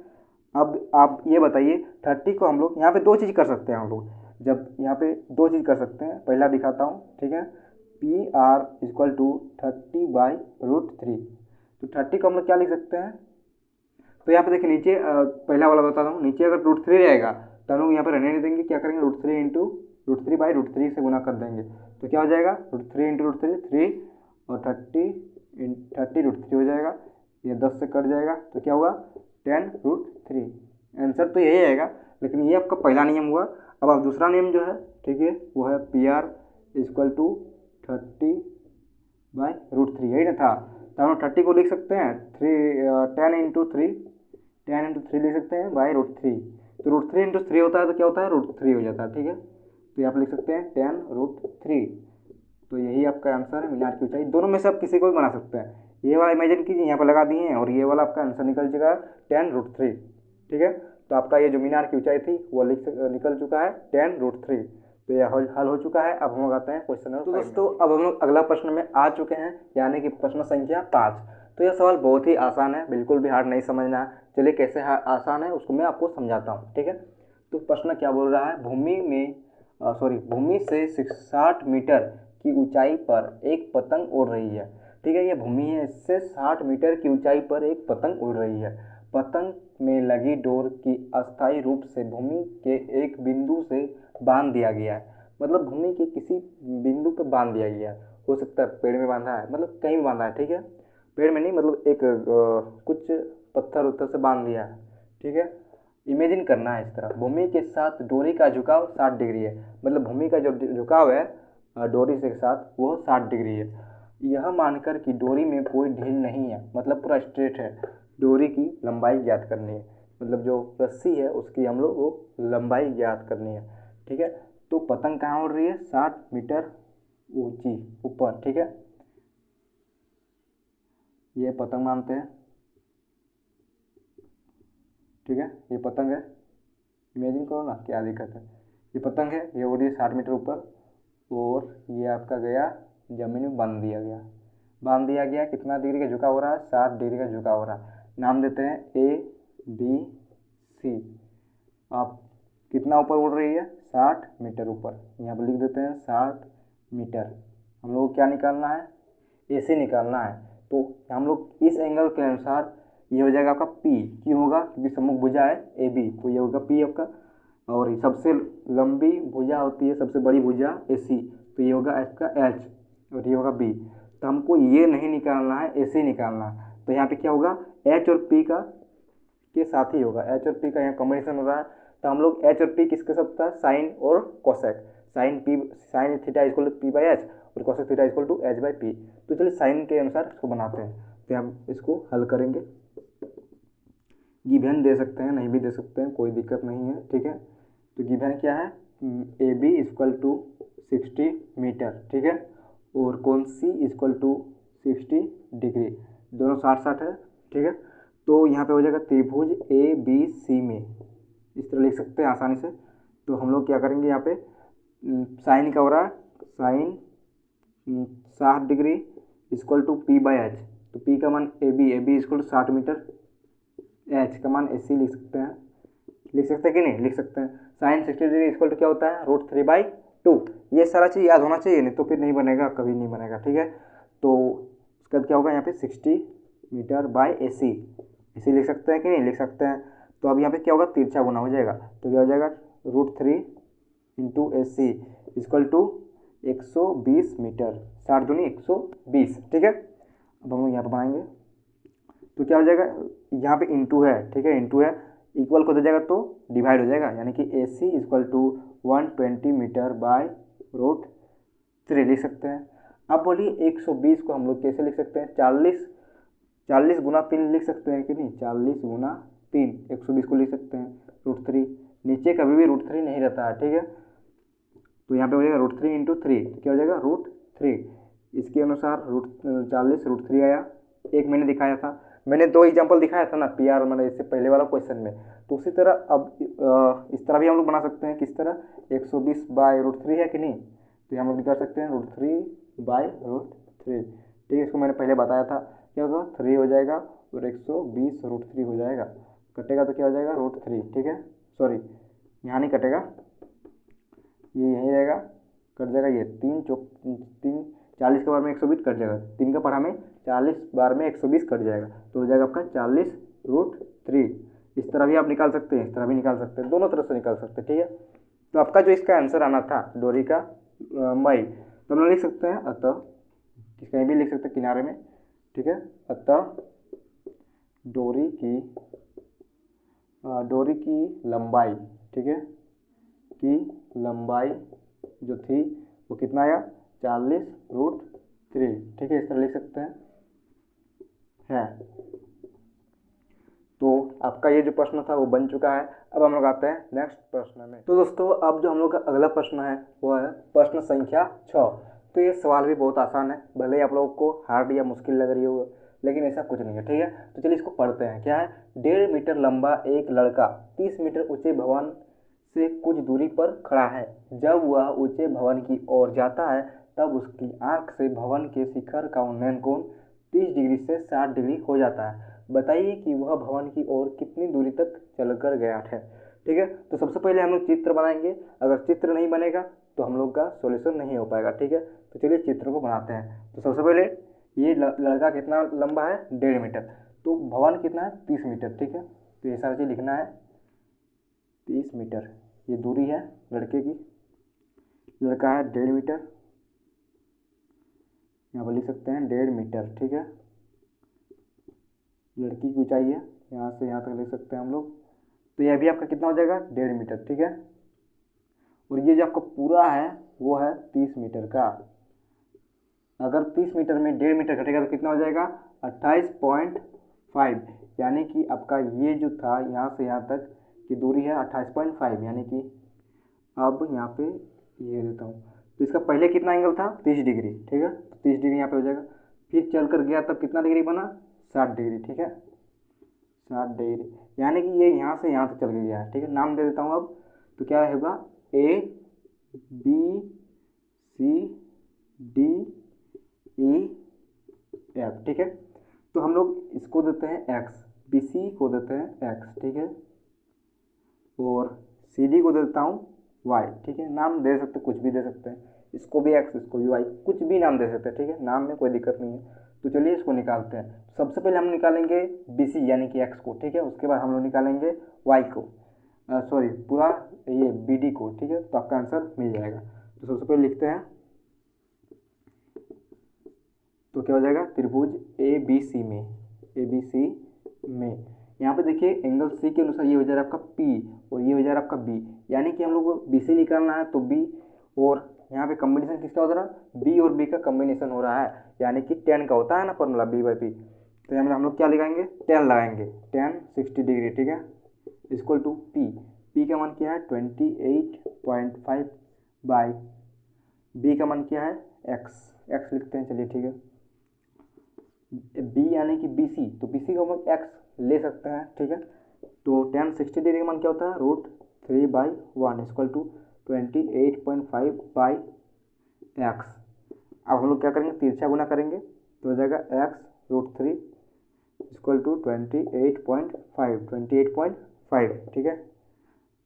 अब आप ये बताइए 30 को हम लोग यहाँ पे दो चीज़ कर सकते हैं हम लोग, जब यहाँ पे दो चीज़ कर सकते हैं, पहला दिखाता हूँ, ठीक है। PR इक्वल टू 30/√3, तो 30 को हम लोग क्या लिख सकते हैं, तो यहाँ पे देखिए नीचे पहला वाला बताता हूँ, नीचे अगर √3 रहेगा तो हम लोग यहाँ पे रहने नहीं देंगे, क्या करेंगे, √3 इंटू √3/√3 से गुना कर देंगे, तो क्या हो जाएगा, √3 इंटू √3 3 और 30 √3 हो जाएगा, ये 10 से कट जाएगा, तो क्या हुआ, tan√3। आंसर तो यही आएगा, लेकिन ये आपका पहला नियम हुआ। अब आप दूसरा नियम जो है, ठीक है, वो है PR इक्वल टू 30/√3, यही ना था। तो हम 30 को लिख सकते हैं 10 इंटू 3 लिख सकते हैं /√3, तो √3 इंटू 3 होता है, तो क्या होता है, √3 हो जाता है, ठीक है। तो यहाँ पर लिख सकते हैं tan√3। तो यही आपका आंसर है, मीनार की ऊंचाई। दोनों में से आप किसी को भी बना सकते हैं, ये वाला इमेजिन कीजिए, यहाँ पर लगा दिए हैं, और ये वाला आपका आंसर निकल चुका है tan√3, ठीक है। तो आपका ये जो मीनार की ऊंचाई थी वो निकल चुका है tan√3। तो यह हल हो चुका है। अब हम लोग आते हैं क्वेश्चन नंबर। तो दोस्तों अब हम लोग अगला प्रश्न में आ चुके हैं, यानी कि प्रश्न संख्या 5। तो यह सवाल बहुत ही आसान है, बिल्कुल भी हार्ड नहीं समझना है। चलिए कैसे आसान है उसको मैं आपको समझाता हूँ, ठीक है। तो प्रश्न क्या बोल रहा है, भूमि से 60 मीटर की ऊंचाई पर एक पतंग उड़ रही है, ठीक है। ये भूमि है, इससे 60 मीटर की ऊंचाई पर एक पतंग उड़ रही है। पतंग में लगी डोर की अस्थायी रूप से भूमि के एक बिंदु से बांध दिया गया है, मतलब भूमि के किसी बिंदु पर बांध दिया गया है। हो सकता है पेड़ में बांधा है, मतलब कहीं भी बांधा है, ठीक है, पेड़ में नहीं, मतलब एक कुछ पत्थर उत्थर से बांध दिया है, ठीक है। इमेजिन करना है इस तरह, भूमि के साथ डोरी का झुकाव 60 डिग्री है, मतलब भूमि का जो झुकाव है डोरी के साथ वो 60 डिग्री है। यह मानकर कि डोरी में कोई ढील नहीं है, मतलब पूरा स्ट्रेट है। डोरी की लंबाई ज्ञात करनी है, मतलब जो रस्सी है उसकी हम लोग वो लंबाई ज्ञात करनी है, ठीक है। तो पतंग कहाँ उड़ रही है, 60 मीटर ऊंची ऊपर, ठीक है। ये पतंग मानते हैं, ठीक है, ये पतंग है, इमेजिन करो ना क्या दिक्कत है। ये पतंग है, ये उड़ रही है 60 मीटर ऊपर, और ये आपका गया जमीन में बांध दिया गया। कितना डिग्री का झुकाव हो रहा है, 60 डिग्री का झुकाव हो रहा है। नाम देते हैं ABC। आप कितना ऊपर उड़ रही है, 60 मीटर ऊपर, यहाँ पर लिख देते हैं 60 मीटर। हम लोग को क्या निकालना है, AC निकालना है। तो हम लोग इस एंगल के अनुसार ये हो जाएगा आपका P, क्यों होगा, क्योंकि सम्मुख भुजा है AB, तो ये होगा P आपका। और सबसे लंबी भुजा होती है, सबसे बड़ी भुजा AC, तो ये होगा आपका H, और ये होगा B। तो हमको ये नहीं निकालना है, AC निकालना है। तो यहाँ पे क्या होगा, H और P का के साथ ही होगा, H और P का यहाँ कॉम्बिनेशन हो रहा है। तो हम लोग H और P किसके साथ होता है, साइन और cosec. Sine theta equal to P/H और cosec theta equal to H/P। तो चलिए साइन के अनुसार इसको बनाते हैं, तो हम इसको हल करेंगे। गिवन दे सकते हैं, नहीं भी दे सकते हैं, कोई दिक्कत नहीं है, ठीक है। तो गिवन क्या है, AB इक्वल टू 60 मीटर, ठीक है, और कोण C इक्वल टू 60 डिग्री, दोनों 60-60 है, ठीक है। तो यहाँ पे हो जाएगा त्रिभुज ABC में, इस तरह लिख सकते हैं आसानी से। तो हम लोग क्या करेंगे, यहाँ पे साइन का हो रहा है, sine 60 degree equal to P by H. तो पी का मान A B equal to 60 metre, H का मान AC लिख सकते हैं, कि नहीं लिख सकते हैं। साइन 60 डिग्री इक्वल टू क्या होता है, √3/2। ये सारा चीज़ याद होना चाहिए, नहीं तो फिर नहीं बनेगा, कभी नहीं बनेगा, ठीक है। तो उसके बाद क्या होगा यहाँ पे 60 मीटर बाई AC लिख सकते हैं कि नहीं लिख सकते हैं। तो अब यहाँ पे क्या होगा, तिरछा गुना हो जाएगा, तो क्या हो जाएगा √3 into AC equal to 120 metre, 60 दूनी 120, ठीक है। अब हम लोग यहाँ पर बनाएंगे तो क्या हो जाएगा, यहाँ पे इंटू है, ठीक है, इंटू है, इक्वल को हो जाएगा तो डिवाइड हो जाएगा, यानी कि AC equal to 120 metre by √3 लिख सकते हैं। अब बोलिए 120 को हम लोग कैसे लिख सकते हैं, 40 गुना 3 लिख सकते हैं कि नहीं, 40 गुना 3 120 को लिख सकते हैं √3। नीचे कभी भी √3 नहीं रहता है, ठीक है। तो यहाँ पे हो जाएगा √3 इंटू 3, तो क्या हो जाएगा √3। इसके अनुसार 40 √3 आया। एक मैंने दिखाया था, मैंने 2 एग्जाम्पल दिखाया था ना PR मैंने इससे पहले वाला क्वेश्चन में। तो उसी तरह अब इस तरह भी हम लोग बना सकते हैं, किस तरह 120 बाय √3 है कि नहीं, तो हम लोग कर सकते हैं √3 बाय √3, ठीक है। इसको मैंने पहले बताया था, क्या होगा 3 हो जाएगा और 120 √3 हो जाएगा, कटेगा तो क्या हो जाएगा √3, ठीक है। सॉरी यहाँ नहीं कटेगा, ये यहीं रहेगा, कट जाएगा ये 40 के बार में 120 कट जाएगा, 3 का पढ़ा में 40 बार में 120 कट जाएगा, तो हो जाएगा आपका 40 √3। इस तरह भी आप निकाल सकते हैं, इस तरह भी निकाल सकते हैं, दोनों तरफ से निकाल सकते हैं, ठीक है। तो आपका जो इसका आंसर आना था डोरी का मई, तो हम लोग लिख सकते हैं अतः, कहीं भी लिख सकते हैं किनारे में, ठीक है। अतः डोरी की लंबाई, ठीक है, की लंबाई जो थी वो कितना आया 40 √3, ठीक है, इस तरह लिख सकते हैं। तो आपका ये जो प्रश्न था वो बन चुका है। अब हम लोग आते हैं नेक्स्ट प्रश्न में। तो दोस्तों अब जो हम लोग का अगला प्रश्न है वो है प्रश्न संख्या 6। तो ये सवाल भी बहुत आसान है, भले ही आप लोगों को हार्ड या मुश्किल लग रही हो, लेकिन ऐसा कुछ नहीं है, ठीक है। तो चलिए इसको पढ़ते हैं। क्या है, 1.5 मीटर लंबा एक लड़का 30 मीटर ऊंचे भवन से कुछ दूरी पर खड़ा है। जब वह ऊंचे भवन की ओर जाता है तब उसकी आंख से भवन के शिखर का उन्नयन कोण 30 डिग्री से 60 डिग्री हो जाता है। बताइए कि वह भवन की ओर कितनी दूरी तक चलकर गया है, ठीक है। तो सबसे पहले हम लोग चित्र बनाएंगे, अगर चित्र नहीं बनेगा तो हम लोग का सॉल्यूशन नहीं हो पाएगा, ठीक है। तो चलिए चित्र को बनाते हैं। तो सबसे पहले ये लड़का कितना लंबा है 1.5 मीटर, तो भवन कितना है 30 मीटर, ठीक है। तो ये सारा चीज़ लिखना है 30 मीटर, ये दूरी है लड़के की, लड़का है 1.5 मीटर, यहाँ पर लिख सकते हैं 1.5 मीटर, ठीक है। लड़की की ऊंचाई है, यहाँ से यहाँ तक लिख सकते हैं हम लोग। तो यह भी आपका कितना हो जाएगा 1.5 मीटर, ठीक है। और ये जो आपका पूरा है वो है 30 मीटर का। अगर 30 मीटर में 1.5 मीटर घटेगा तो कितना हो जाएगा 28.5, यानी कि आपका ये जो था यहाँ से यहाँ तक की दूरी है 28.5, यानी कि अब यहाँ पे ये देता हूँ, तो इसका पहले कितना एंगल था 30 डिग्री, ठीक है। तो 30 डिग्री यहाँ पे हो जाएगा, फिर चल कर गया तब कितना डिग्री बना 60 डिग्री, ठीक है, 60 डिग्री, यानी कि ये यहाँ से यहाँ तक चल गया है, ठीक है। नाम दे देता हूँ अब, तो क्या होगा ABCDEF, ठीक है। तो हम लोग इसको देते हैं x, BC को देते हैं x, ठीक है, और CD को देता हूँ y, ठीक है। नाम दे सकते, कुछ भी दे सकते हैं, इसको भी x इसको भी y, कुछ भी नाम दे सकते हैं, ठीक है, नाम में कोई दिक्कत नहीं है। तो चलिए इसको निकालते हैं। सबसे पहले हम निकालेंगे BC यानी कि x को, ठीक है, उसके बाद हम लोग निकालेंगे y को, सॉरी पूरा ये BD को, ठीक है। तो आपका आंसर मिल जाएगा। तो सबसे पहले लिखते हैं, तो क्या हो जाएगा त्रिभुज ABC में यहाँ पे देखिए एंगल C के अनुसार ये हो जाएगा आपका P और ये हो जाएगा आपका B, यानी कि हम लोग को BC निकालना है तो B, और यहाँ पे कॉम्बिनेशन किसका हो रहा है B और B का कॉम्बिनेशन हो रहा है, यानी कि tan का होता है ना फॉर्मूला B/P। तो यहाँ हम लोग क्या लगाएंगे tan लगाएंगे, tan 60 डिग्री, ठीक है, इक्वल टू P का मान क्या है 28.5 बाई B का मान क्या है x लिखते हैं, चलिए ठीक है। B यानी कि BC, तो BC का हम x ले सकते हैं, ठीक है। तो tan 60 डिग्री का मान क्या होता है √3/1 इक्वल टू 28.5 बाई x। अब हम लोग क्या करेंगे, तिरछा गुना करेंगे तो हो जाएगा x√3 इक्वल टू 28.5, ठीक है।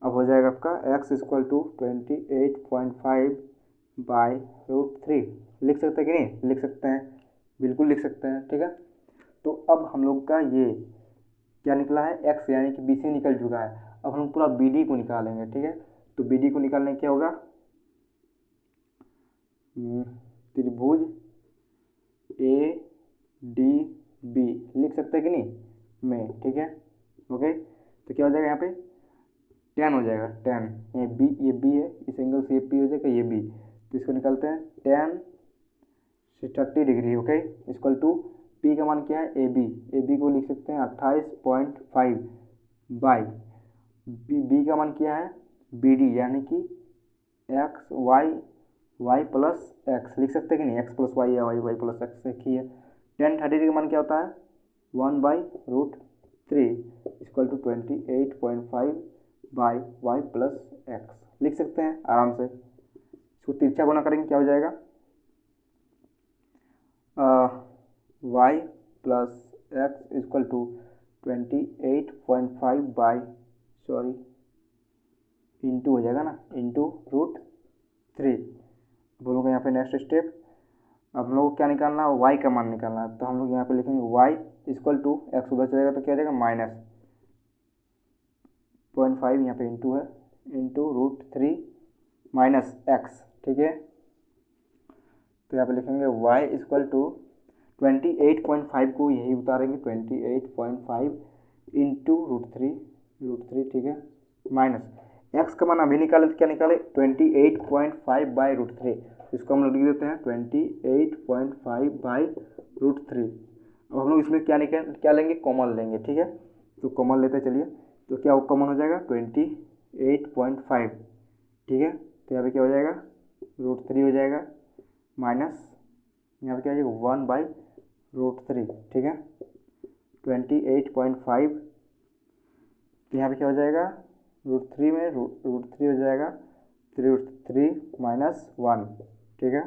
अब हो जाएगा आपका x इक्वल टू 28.5 बाई √3। लिख सकते हैं कि नहीं, लिख सकते हैं, बिल्कुल लिख सकते हैं, ठीक है। तो अब हम लोग का ये क्या निकला है, x यानी कि BC निकल चुका है। अब हम पूरा BD को निकालेंगे, ठीक है। तो BD को निकालने क्या होगा, त्रिभुज ADB लिख सकते हैं कि नहीं में, ठीक है। ओके, तो क्या हो जाएगा यहाँ पे tan हो जाएगा, tan, ये B है, इस एंगल से ये P हो जाएगा, ये B, तो इसको निकालते हैं tan 30 degree, okay, equal to P का मान क्या है, AB को लिख सकते हैं 28.5 बाई B का मान क्या है BD यानी कि y प्लस एक्स, लिख सकते हैं कि नहीं, x प्लस वाई या y प्लस एक्स एक ही है। tan 30 का मान क्या होता है 1/√3 equal to 28.5 by y plus x, लिख सकते हैं आराम से। इसको तिरछा गुना करेंगे क्या हो जाएगा, y plus x equal to 28.5 by into हो जाएगा ना, इंटू √3। बोलोगे यहाँ पे नेक्स्ट स्टेप, अब हम लोग को क्या निकालना है, y का मान निकालना है। तो हम लोग यहाँ पे लिखेंगे y इक्वल टू एक्स उधर चलेगा तो क्या हो जाएगा -0.5, यहाँ पे इंटू है, इंटू √3 माइनस एक्स, ठीक है। तो यहाँ पे लिखेंगे y इक्वल टू 28.5 को यही उतारेंगे 28.5 इंटू √3, ठीक है, माइनस एक्स का मान अभी निकाले तो क्या निकाले 28.5 बाई √3, इसको हम लोग लिख देते हैं 28.5 बाई √3। अब हम लोग इसमें क्या लेंगे, कॉमन लेंगे, ठीक है। तो कॉमन लेते चलिए, तो क्या कॉमन हो जाएगा 28.5, ठीक है। तो यहाँ पे क्या हो जाएगा √3 हो जाएगा, माइनस यहाँ पे क्या हो जाएगा 1/√3, ठीक है। 28.5, तो यहाँ पे क्या हो जाएगा √3 में √3 हो जाएगा 3 माइनस 1, ठीक है।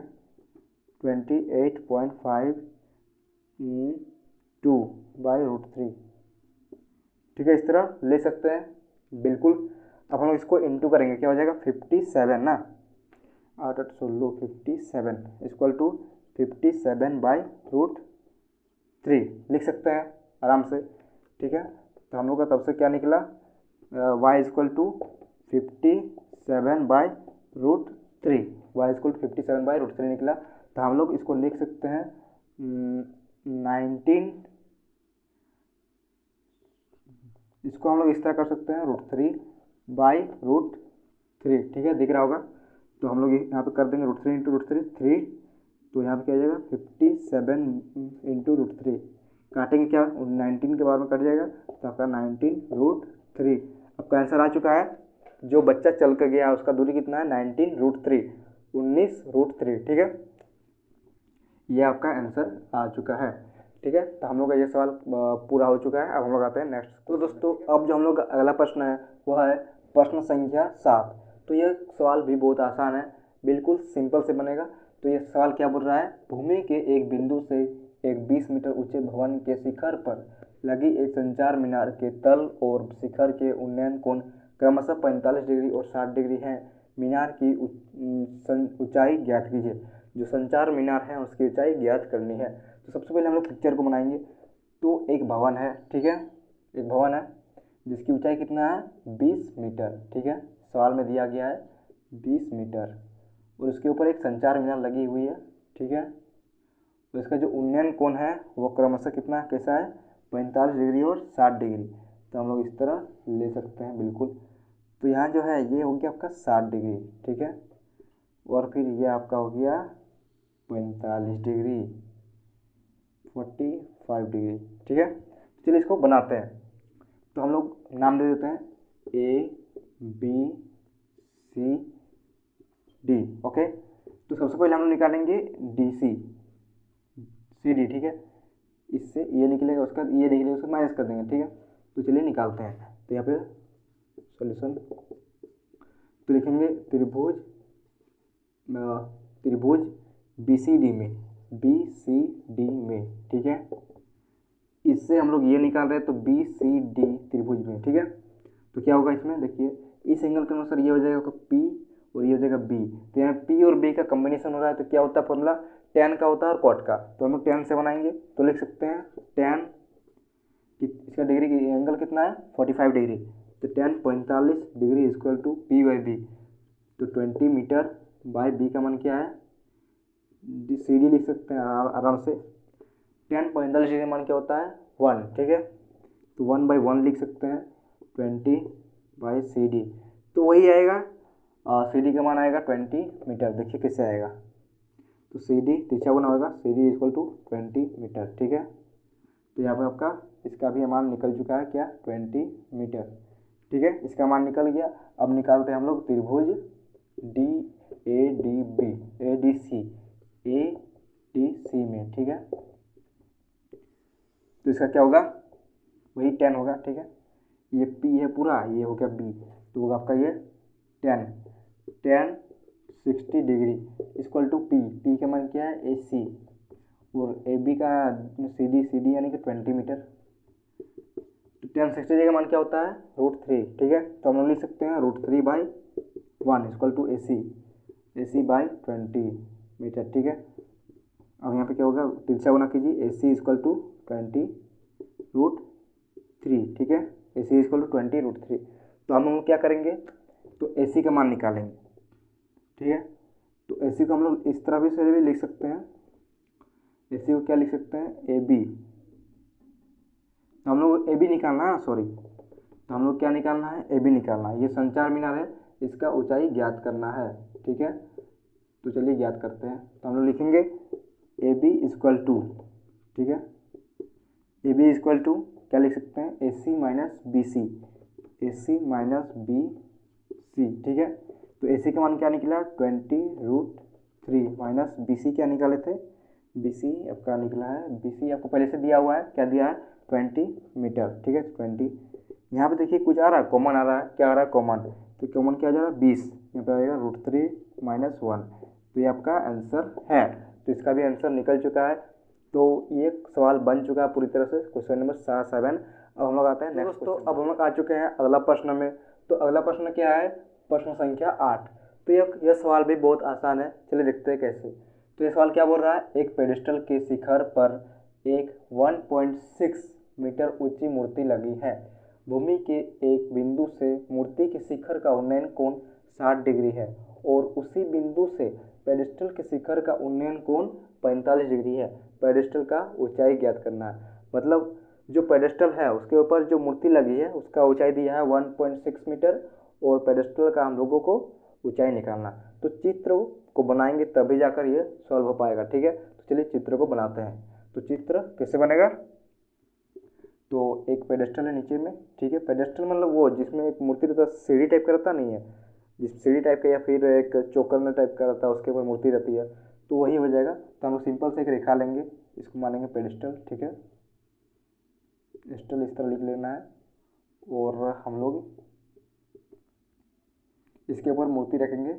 28.5 2/√3, ठीक है, इस तरह ले सकते हैं बिल्कुल। अब हम लोग इसको इंटू करेंगे क्या हो जाएगा 57 ना, 8 8 16 57 इक्वल टू 57/√3 लिख सकते हैं आराम से, ठीक है। तो हम लोग का तब से क्या निकला y equal to 57/√3, y equal to 57/√3 निकला। तो हम लोग इसको लिख सकते हैं 19, इसको हम लोग इस तरह कर सकते हैं √3/√3, ठीक है, दिख रहा होगा। तो हम लोग यहाँ पे कर देंगे √3 इंटू √3 3, तो यहाँ पे क्या आ जाएगा 57 इंटू √3, काटेंगे क्या 19 के बाद में कट जाएगा, तो आपका 19√3 आपका आंसर आ चुका है। जो बच्चा चल कर गया उसका दूरी कितना है 19√3, 19√3, ठीक है, ये आपका आंसर आ चुका है, ठीक है। तो हम लोग का ये सवाल पूरा हो चुका है। अब हम लोग आते हैं नेक्स्ट। तो दोस्तों अब जो हम लोग का अगला प्रश्न है वह है प्रश्न संख्या 7। तो ये सवाल भी बहुत आसान है, बिल्कुल सिंपल से बनेगा। तो ये सवाल क्या बोल रहा है, भूमि के एक बिंदु से एक 20 मीटर ऊंचे भवन के शिखर पर लगी एक संचार मीनार के तल और शिखर के उन्नयन कोण क्रमशः 45 डिग्री और 60 डिग्री है। मीनार की ऊंचाई ज्ञात कीजिए। जो संचार मीनार है उसकी ऊंचाई ज्ञात करनी है। तो सबसे पहले हम लोग पिक्चर को बनाएंगे। तो एक भवन है, ठीक है, एक भवन है जिसकी ऊंचाई कितना है 20 मीटर, ठीक है, सवाल में दिया गया है 20 मीटर, और उसके ऊपर एक संचार मीनार लगी हुई है, ठीक है। तो इसका जो उन्नयन कोण है वो क्रमशः कितना कैसा है 45 डिग्री और 60 डिग्री। तो हम लोग इस तरह ले सकते हैं बिल्कुल। तो यहाँ जो है ये हो गया आपका 60 डिग्री, ठीक है, और फिर ये आपका हो गया 45 डिग्री 45 डिग्री, ठीक है। चलिए इसको बनाते हैं। तो हम लोग नाम दे देते हैं ABCD, ओके। तो सबसे पहले हम लोग निकालेंगे CD, ठीक है, इससे ये निकलेगा, उसका ये निकलेगा, उसको माइनस कर देंगे, ठीक है। तो चलिए निकालते हैं। तो यहाँ पे सॉल्यूशन तो लिखेंगे त्रिभुज BCD में, BCD में, ठीक है। इससे हम लोग ये निकाल रहे हैं तो BCD त्रिभुज में, ठीक है। तो क्या होगा इसमें, देखिए इस एंगल के अनुसार ये हो जाएगा आपका P और ये हो जाएगा B। तो यहाँ P और B का कॉम्बिनेशन हो रहा है, तो क्या होता है फॉर्मूला, tan का होता है और cot का। तो हम लोग tan से बनाएंगे, तो लिख सकते हैं tan, इसका डिग्री एंगल कितना है 45 डिग्री, तो tan 45 degree equal to P/B। तो 20 मीटर बाय B का मान क्या है, CD लिख सकते हैं आराम से। tan 45 डिग्री मान क्या होता है 1, ठीक है। तो 1/1 लिख सकते हैं 20/CD, तो वही आएगा, CD का मान आएगा 20 मीटर। देखिए कैसे आएगा, तो CD तिरछा बना होगा, CD इक्वल टू 20 मीटर, ठीक है। तो यहाँ पर आपका इसका भी मान निकल चुका है क्या, 20 मीटर, ठीक है। इसका मान निकल गया। अब निकालते हैं हम लोग त्रिभुज ADC में, ठीक है। तो इसका क्या होगा, वही tan होगा, ठीक है। ये P है पूरा, ये हो गया B, तो होगा आपका ये tan 60 degree equal to P का मान क्या है AC, और AB का CD यानी कि 20 मीटर। तो tan 60 डिग्री का मान क्या होता है √3, ठीक है। तो हम लोग लिख सकते हैं √3/1 इक्वल टू AC/20 मीटर, ठीक है। अब यहाँ पे क्या होगा, तिरछा गुना कीजिए, AC इक्वल टू 20√3, ठीक है। AC equal to 20√3। तो हम लोग क्या करेंगे, तो AC का मान निकालेंगे, ठीक है। तो AC को हम लोग इस तरह से भी लिख सकते हैं, AC को क्या लिख सकते हैं AB। तो हम लोग AB निकालना है, सॉरी, तो हम लोग क्या निकालना है, AB निकालना है। ये संचार मीनार है, इसका ऊंचाई ज्ञात करना है, ठीक है। तो चलिए ज्ञात करते हैं। तो हम लोग लिखेंगे AB इक्वल टू, ठीक है, AB इक्वल टू क्या लिख सकते हैं AC माइनस BC, ठीक है। तो AC का मान क्या निकला 20√3 माइनस BC क्या निकाले थे, BC आपका निकला है, BC आपको पहले से दिया हुआ है, क्या दिया है 20 मीटर, ठीक है। 20, यहाँ पे देखिए कुछ आ रहा है, कॉमन आ रहा है, क्या आ रहा है कॉमन, तो कॉमन क्या आ जा रहा है 20, यहाँ पे आएगा √3 माइनस 1। तो ये आपका आंसर है, तो इसका भी आंसर निकल चुका है। तो ये सवाल बन चुका है पूरी तरह से, क्वेश्चन नंबर 7। अब हम लोग आते हैं नेक्स्ट दोस्तों, अब हम लोग आ चुके हैं अगला प्रश्न में। तो अगला प्रश्न क्या है, प्रश्न संख्या 8। तो यह सवाल भी बहुत आसान है, चलिए देखते हैं कैसे। तो ये सवाल क्या बोल रहा है, एक पेडिस्टल के शिखर पर एक 1.6 मीटर ऊंची मूर्ति लगी है। भूमि के एक बिंदु से मूर्ति के शिखर का उन्नयन कोण 60 डिग्री है और उसी बिंदु से पेडिस्टल के शिखर का उन्नयन कोण 45 डिग्री है। पेडिस्टल का ऊंचाई ज्ञात करना है, मतलब जो पेडिस्टल है उसके ऊपर जो मूर्ति लगी है उसका ऊंचाई दिया है 1.6 मीटर और पेडिस्टल का हम लोगों को ऊंचाई निकालना। तो चित्र को बनाएंगे तभी जाकर ये सॉल्व हो पाएगा, ठीक है। तो चलिए चित्र को बनाते हैं। तो चित्र कैसे बनेगा, तो एक पेडेस्टल है नीचे में, ठीक है। पेडेस्टल मतलब वो जिसमें एक मूर्ति रहता है, सीढ़ी टाइप का रहता नहीं है, जिस सीढ़ी टाइप का या फिर एक चौकरना टाइप का रहता है उसके ऊपर मूर्ति रहती है, तो वही हो जाएगा। तो हम लोग सिंपल से एक रेखा लेंगे, इसको मानेंगे पेडेस्टल, ठीक है। पेडेस्टल इस तरह लिख लेना है और हम लोग इसके ऊपर मूर्ति रखेंगे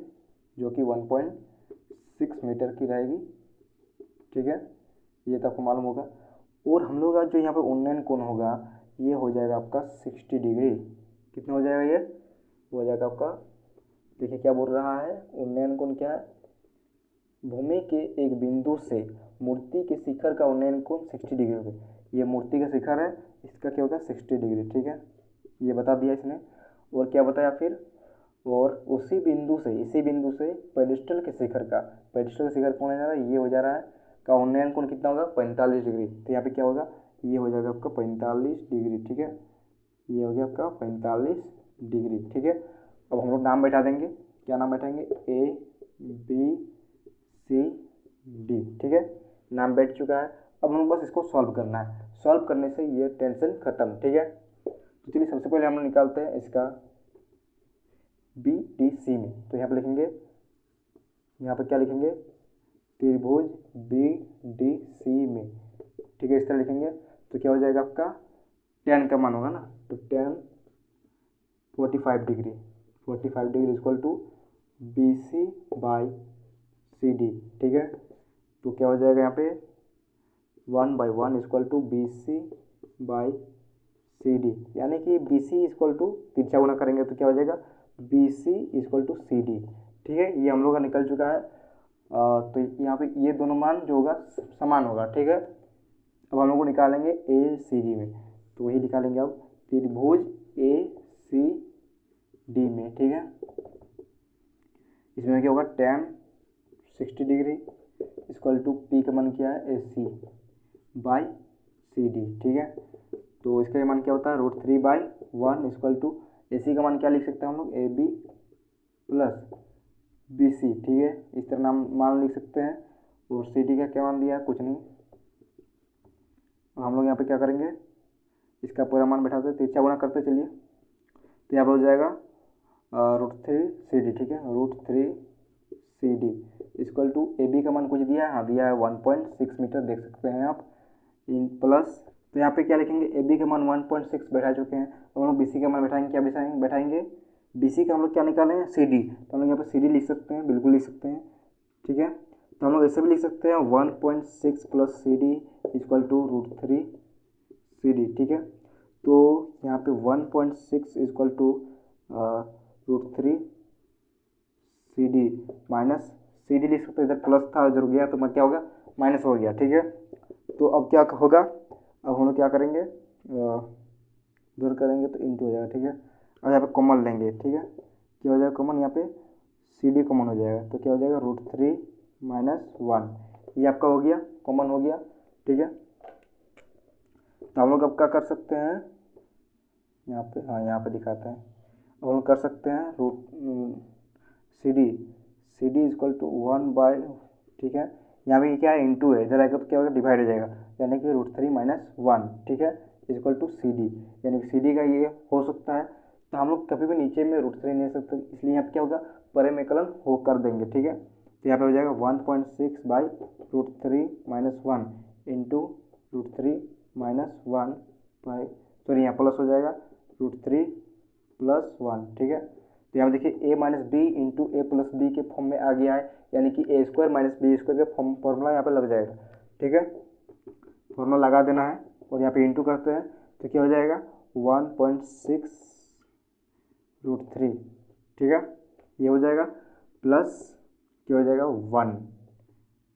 जो कि 1.6 मीटर की रहेगी, ठीक है। ये तो आपको मालूम होगा। और हम लोग का जो यहाँ पर उन्नयन कोण होगा ये हो जाएगा आपका 60 डिग्री। कितना हो जाएगा ये, हो जाएगा आपका, देखिए क्या बोल रहा है, उन्नयन कोण क्या है, भूमि के एक बिंदु से मूर्ति के शिखर का उन्नयन कोण 60 डिग्री होगा। ये मूर्ति का शिखर है, इसका क्या होगा 60 डिग्री, ठीक है। ये बता दिया इसने। और क्या बताया फिर, और उसी बिंदु से, इसी बिंदु से पेडिस्टल के शिखर का, पेडिस्टल का शिखर कौन हो जा रहा है, ये हो जा रहा है, का उन्नयन कोण कितना होगा 45 डिग्री। तो यहाँ पे क्या होगा, ये हो जाएगा आपका 45 डिग्री, ठीक है। ये हो गया आपका 45 डिग्री, ठीक है। अब हम लोग नाम बैठा देंगे, क्या नाम बैठाएंगे, ABCD, ठीक है। नाम बैठ चुका है। अब हम बस इसको सॉल्व करना है, सॉल्व करने से ये टेंशन खत्म, ठीक है। तो चलिए सबसे पहले हम लोग निकालते हैं इसका BDC में। तो यहाँ पर लिखेंगे, यहाँ पर क्या लिखेंगे, त्रिभुज BDC में, ठीक है, इस तरह लिखेंगे। तो क्या हो जाएगा आपका tan का मान होगा ना, तो tan 45 degree equal to BC/CD, ठीक है। तो क्या हो जाएगा यहाँ पे 1/1 इक्वल टू BC/CD, यानी कि BC इक्वल टू 3 से गुना करेंगे तो क्या हो जाएगा BC इक्वल टू CD। ठीक है, ये हम लोग का निकल चुका है। तो यहाँ पे ये दोनों मान जो होगा समान होगा। ठीक है, अब हम लोग को निकालेंगे ACD में, तो वही निकालेंगे अब त्रिभुज ACD में। ठीक है, इसमें क्या होगा tan 60 degree equal to P का मान क्या है AC/CD। ठीक है, तो इसका मान क्या होता है √3/1 इक्वल टू AC का मान क्या लिख सकते हैं हम लोग AB प्लस BC। ठीक है, इस तरह नाम मान लिख सकते हैं। और CD का क्या मान दिया है, कुछ नहीं। हम लोग यहाँ पे क्या करेंगे, इसका पूरा मान बैठाते हैं, तिरछा गुना करते चलिए, तो यहाँ पर हो जाएगा √3CD। ठीक है, √3CD इक्वल टू AB का मान कुछ दिया है, हाँ दिया है 1.6 मीटर, देख सकते हैं आप। इन प्लस, तो यहाँ पे क्या लिखेंगे AB का मान 1.6 बैठा चुके हैं, तो हम लोग BC का मान बैठाएंगे, क्या बैठाएंगे BC का हम लोग क्या निकालेंगे CD, तो हम लोग यहाँ पे CD लिख सकते हैं, बिल्कुल लिख सकते हैं। ठीक है, तो हम लोग ऐसे भी लिख सकते हैं 1.6 plus CD equal to √3CD। ठीक है, तो यहाँ पे 1.6 equal to √3CD minus CD लिख सकते हैं, इधर प्लस था इधर गया तो क्या होगा माइनस हो गया। ठीक है, तो अब क्या होगा, अब हम लोग क्या करेंगे, दूर करेंगे तो इंटू हो जाएगा। ठीक है, अब यहाँ पे कॉमन लेंगे। ठीक है, क्या हो जाएगा कॉमन, यहाँ पे CD कॉमन हो जाएगा, तो क्या हो जाएगा √3 - 1, ये आपका हो गया, कॉमन हो गया। ठीक है, तो हम लोग अब क्या कर सकते हैं, यहाँ पे, हाँ यहाँ पे दिखाते हैं, अब हम कर सकते हैं CD इक्वल टू 1/, ठीक है, यहाँ पे क्या है इंटू है, इधर आएगा तो क्या होगा डिवाइड हो जाएगा, यानी कि √3 - 1। ठीक है, इक्वल टू CD, यानी कि CD का ये हो सकता है। तो हम लोग कभी भी नीचे में √3 नहीं सकते, इसलिए यहाँ पे क्या होगा परिमेकलन हो कर देंगे। ठीक है, तो यहाँ पे हो जाएगा 1.6/√3 - 1 इंटू √3 - 1 बाई, सॉरी यहाँ प्लस हो जाएगा √3 + 1। ठीक है, तो यहाँ पे देखिए A - B into A + B के फॉर्म में आ गया है, यानी कि A² - B² का फॉर्मूला यहाँ पे लग जाएगा। ठीक है, फॉर्मूला लगा देना है और यहाँ पे इंटू करते हैं तो क्या हो जाएगा 1.6√3। ठीक है, ये हो जाएगा प्लस क्या हो जाएगा 1।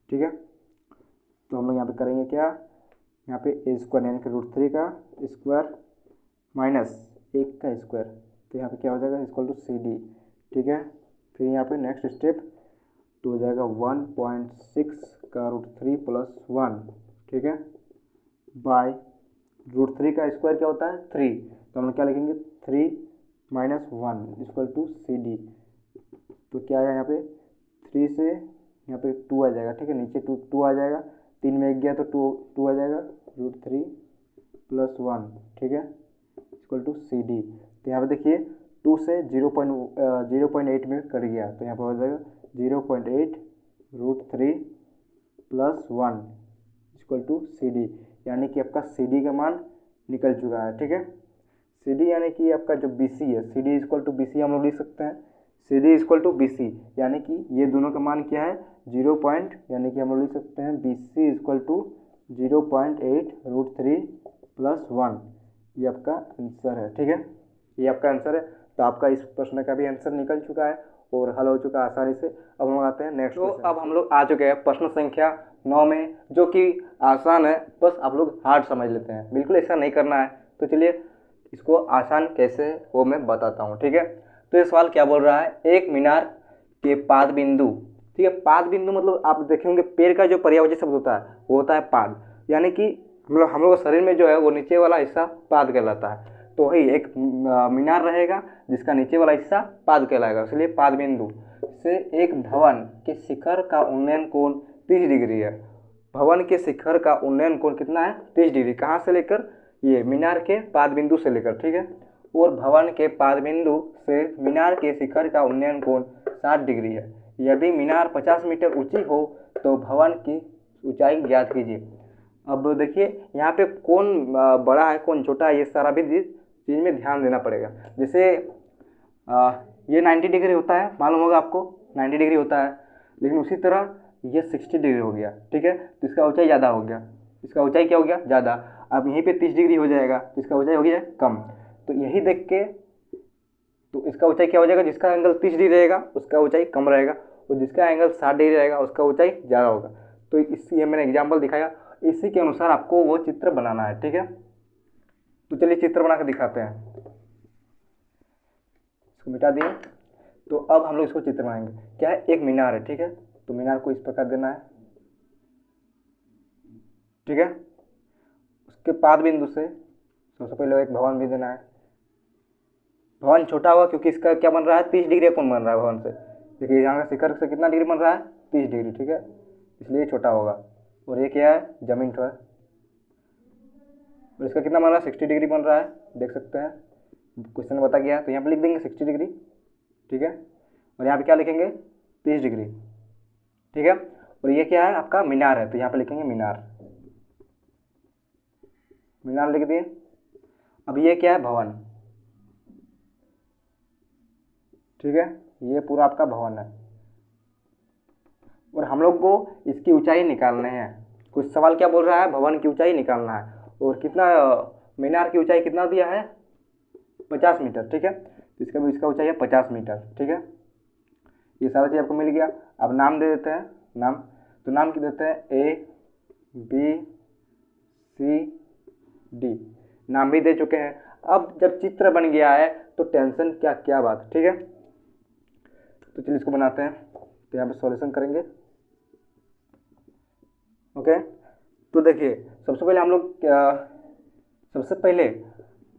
ठीक है, तो हम लोग यहाँ पे करेंगे क्या, यहाँ पे A² यानी कि √3 का स्क्वायर माइनस 1 का स्क्वायर, तो यहाँ पे क्या हो जाएगा इक्वल टू CD। ठीक है, फिर यहाँ पे नेक्स्ट स्टेप तो हो जाएगा 1.6 का √3 + 1। ठीक है, बाय √3 का स्क्वायर क्या होता है 3, तो हम लोग क्या लिखेंगे 3 - 1 इक्वल टू CD। तो क्या है यहाँ पे 3 से यहाँ पे 2 आ जाएगा। ठीक है, नीचे 2 आ जाएगा, 3 में 1 गया तो 2 आ जाएगा √3 + 1। ठीक है, इक्वल टू CD। तो यहाँ पे देखिए 2 से 0.8 में कट गया, तो यहाँ पर हो जाएगा 0.8 √3 + 1 इक्वल टू CD, यानी कि आपका CD का मान निकल चुका है। ठीक है, CD यानी कि आपका जो BC है, CD इक्वल टू BC हम लोग लिख सकते हैं, CD इक्वल टू BC, यानी कि ये दोनों का मान क्या है 0. यानी कि हम लोग लिख सकते हैं BC इक्वल टू 0.8 √3 + 1, ये आपका आंसर है। ठीक है, ये आपका आंसर है। तो आपका इस प्रश्न का भी आंसर निकल चुका है और हल हो चुका है आसानी से। अब हम आते हैं नेक्स्ट। तो अब हम लोग आ चुके हैं प्रश्न संख्या 9 में, जो कि आसान है, बस आप लोग हार्ड समझ लेते हैं, बिल्कुल ऐसा नहीं करना है। तो चलिए इसको आसान कैसे वो मैं बताता हूँ। ठीक है, तो ये सवाल क्या बोल रहा है, एक मीनार के पाद बिंदु, ठीक है, पाद बिंदु मतलब आप देखेंगे पेड़ का जो पर्यायवाची शब्द होता है वो होता है पाद, यानी कि हम लोग शरीर में जो है वो नीचे वाला हिस्सा पाद कहलाता है। तो वही एक मीनार रहेगा जिसका नीचे वाला हिस्सा पाद कहलाएगा, इसलिए पाद बिंदु से एक भवन के शिखर का उन्नयन कोण 30 डिग्री है। भवन के शिखर का उन्नयन कोण कितना है 30 डिग्री, कहाँ से लेकर, ये मीनार के पाद बिंदु से लेकर। ठीक है, और भवन के पाद बिंदु से मीनार के शिखर का उन्नयन कोण 60 डिग्री है। यदि मीनार 50 मीटर ऊंची हो तो भवन की ऊंचाई ज्ञात कीजिए। अब देखिए यहाँ पे कौन बड़ा है कौन छोटा है, ये सारा भी चीज़ में ध्यान देना पड़ेगा। जैसे ये 90 डिग्री होता है, मालूम होगा आपको 90 डिग्री होता है, लेकिन उसी तरह ये 60 डिग्री हो गया, ठीक है। तो इसका ऊंचाई ज़्यादा हो गया, इसका ऊंचाई क्या हो गया, ज़्यादा। अब यहीं पे 30 डिग्री हो जाएगा तो इसका ऊंचाई हो गया कम। तो यही देख के तो इसका ऊंचाई क्या हो जाएगा, जिसका एंगल 30 डिग्री रहेगा उसका ऊंचाई कम रहेगा, और जिसका एंगल 60 डिग्री रहेगा उसका ऊंचाई ज़्यादा होगा। तो इसी मैंने एग्जाम्पल दिखाया, इसी के अनुसार आपको वो चित्र बनाना है, ठीक है। तो चलिए चित्र बना के दिखाते हैं। इसको मिटा दिए। तो अब हम लोग इसको चित्र बनाएंगे। क्या है, एक मीनार है, ठीक है। तो मीनार को इस प्रकार देना है, ठीक है। उसके पाद बिंदु से सबसे पहले एक भवन भी देना है। भवन छोटा होगा क्योंकि इसका क्या बन रहा है, 30 डिग्री कोण बन रहा है भवन से। देखिए यहाँ का शिखर से कितना डिग्री बन रहा है, 30 डिग्री, ठीक है, इसलिए छोटा होगा। और ये क्या है, जमीन पर, और इसका कितना बन रहा है, 60 डिग्री बन रहा है, देख सकते हैं क्वेश्चन में बता गया। तो यहाँ पे लिख देंगे 60 डिग्री, ठीक है। और यहाँ पे क्या लिखेंगे, 30 डिग्री, ठीक है। और ये क्या है, आपका मीनार है, तो यहाँ पे लिखेंगे मीनार, मीनार लिख दिए। अब ये क्या है, भवन, ठीक है, ये पूरा आपका भवन है। और हम लोग को इसकी ऊंचाई निकालने हैं। कुछ सवाल क्या बोल रहा है, भवन की ऊंचाई निकालना है। और कितना, मीनार की ऊंचाई कितना दिया है, 50 मीटर, ठीक है। तो इसका ऊंचाई है 50 मीटर, ठीक है। ये सारा चीज़ आपको मिल गया। अब नाम दे देते हैं, नाम। तो नाम की देते हैं ABCD, नाम भी दे चुके हैं। अब जब चित्र बन गया है तो टेंशन क्या क्या बात, ठीक है। तो चलिए इसको बनाते हैं। तो यहाँ पे सॉल्यूशन करेंगे, ओके। तो देखिए सबसे पहले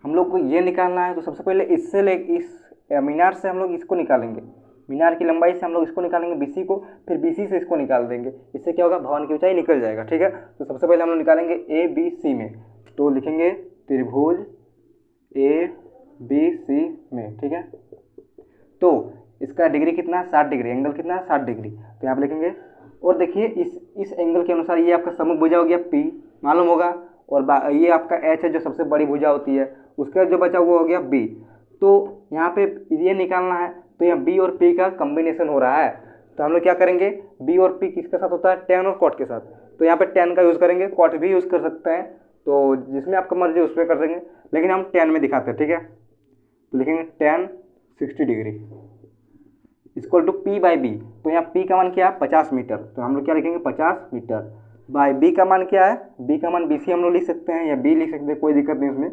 हम लोग को ये निकालना है। तो सबसे पहले इससे ले इस मीनार से हम लोग इसको निकालेंगे, मीनार की लंबाई से हम लोग इसको निकालेंगे BC को, फिर BC से इसको निकाल देंगे। इससे क्या होगा, भवन की ऊंचाई निकल जाएगा, ठीक है। तो सबसे पहले हम लोग निकालेंगे ABC में। तो लिखेंगे त्रिभुज ABC में, ठीक है। तो इसका डिग्री कितना, 60 डिग्री, एंगल कितना, 60 डिग्री। तो यहाँ पे लिखेंगे। और देखिए इस एंगल के अनुसार ये आपका सम्मुख भुजा हो गया P, मालूम होगा। और ये आपका H है जो सबसे बड़ी भुजा होती है, उसका जो बचा हुआ हो गया B। तो यहाँ पे ये निकालना है। तो यहाँ B और P का कॉम्बिनेशन हो रहा है। तो हम लोग क्या करेंगे, B और P किसके साथ होता है, tan और cot के साथ। तो यहाँ पे tan का यूज़ करेंगे, cot भी यूज़ कर सकते हैं। तो जिसमें आपका मर्जी उस पर कर देंगे, लेकिन हम tan में दिखाते हैं, ठीक है। तो लिखेंगे tan 60 degree equal to P/B। तो यहाँ P का मान क्या है, 50 मीटर। तो हम लोग क्या लिखेंगे, 50 मीटर बाय B का मान क्या है, B का मान BC हम लोग लिख सकते हैं या B लिख सकते हैं, कोई दिक्कत नहीं उसमें।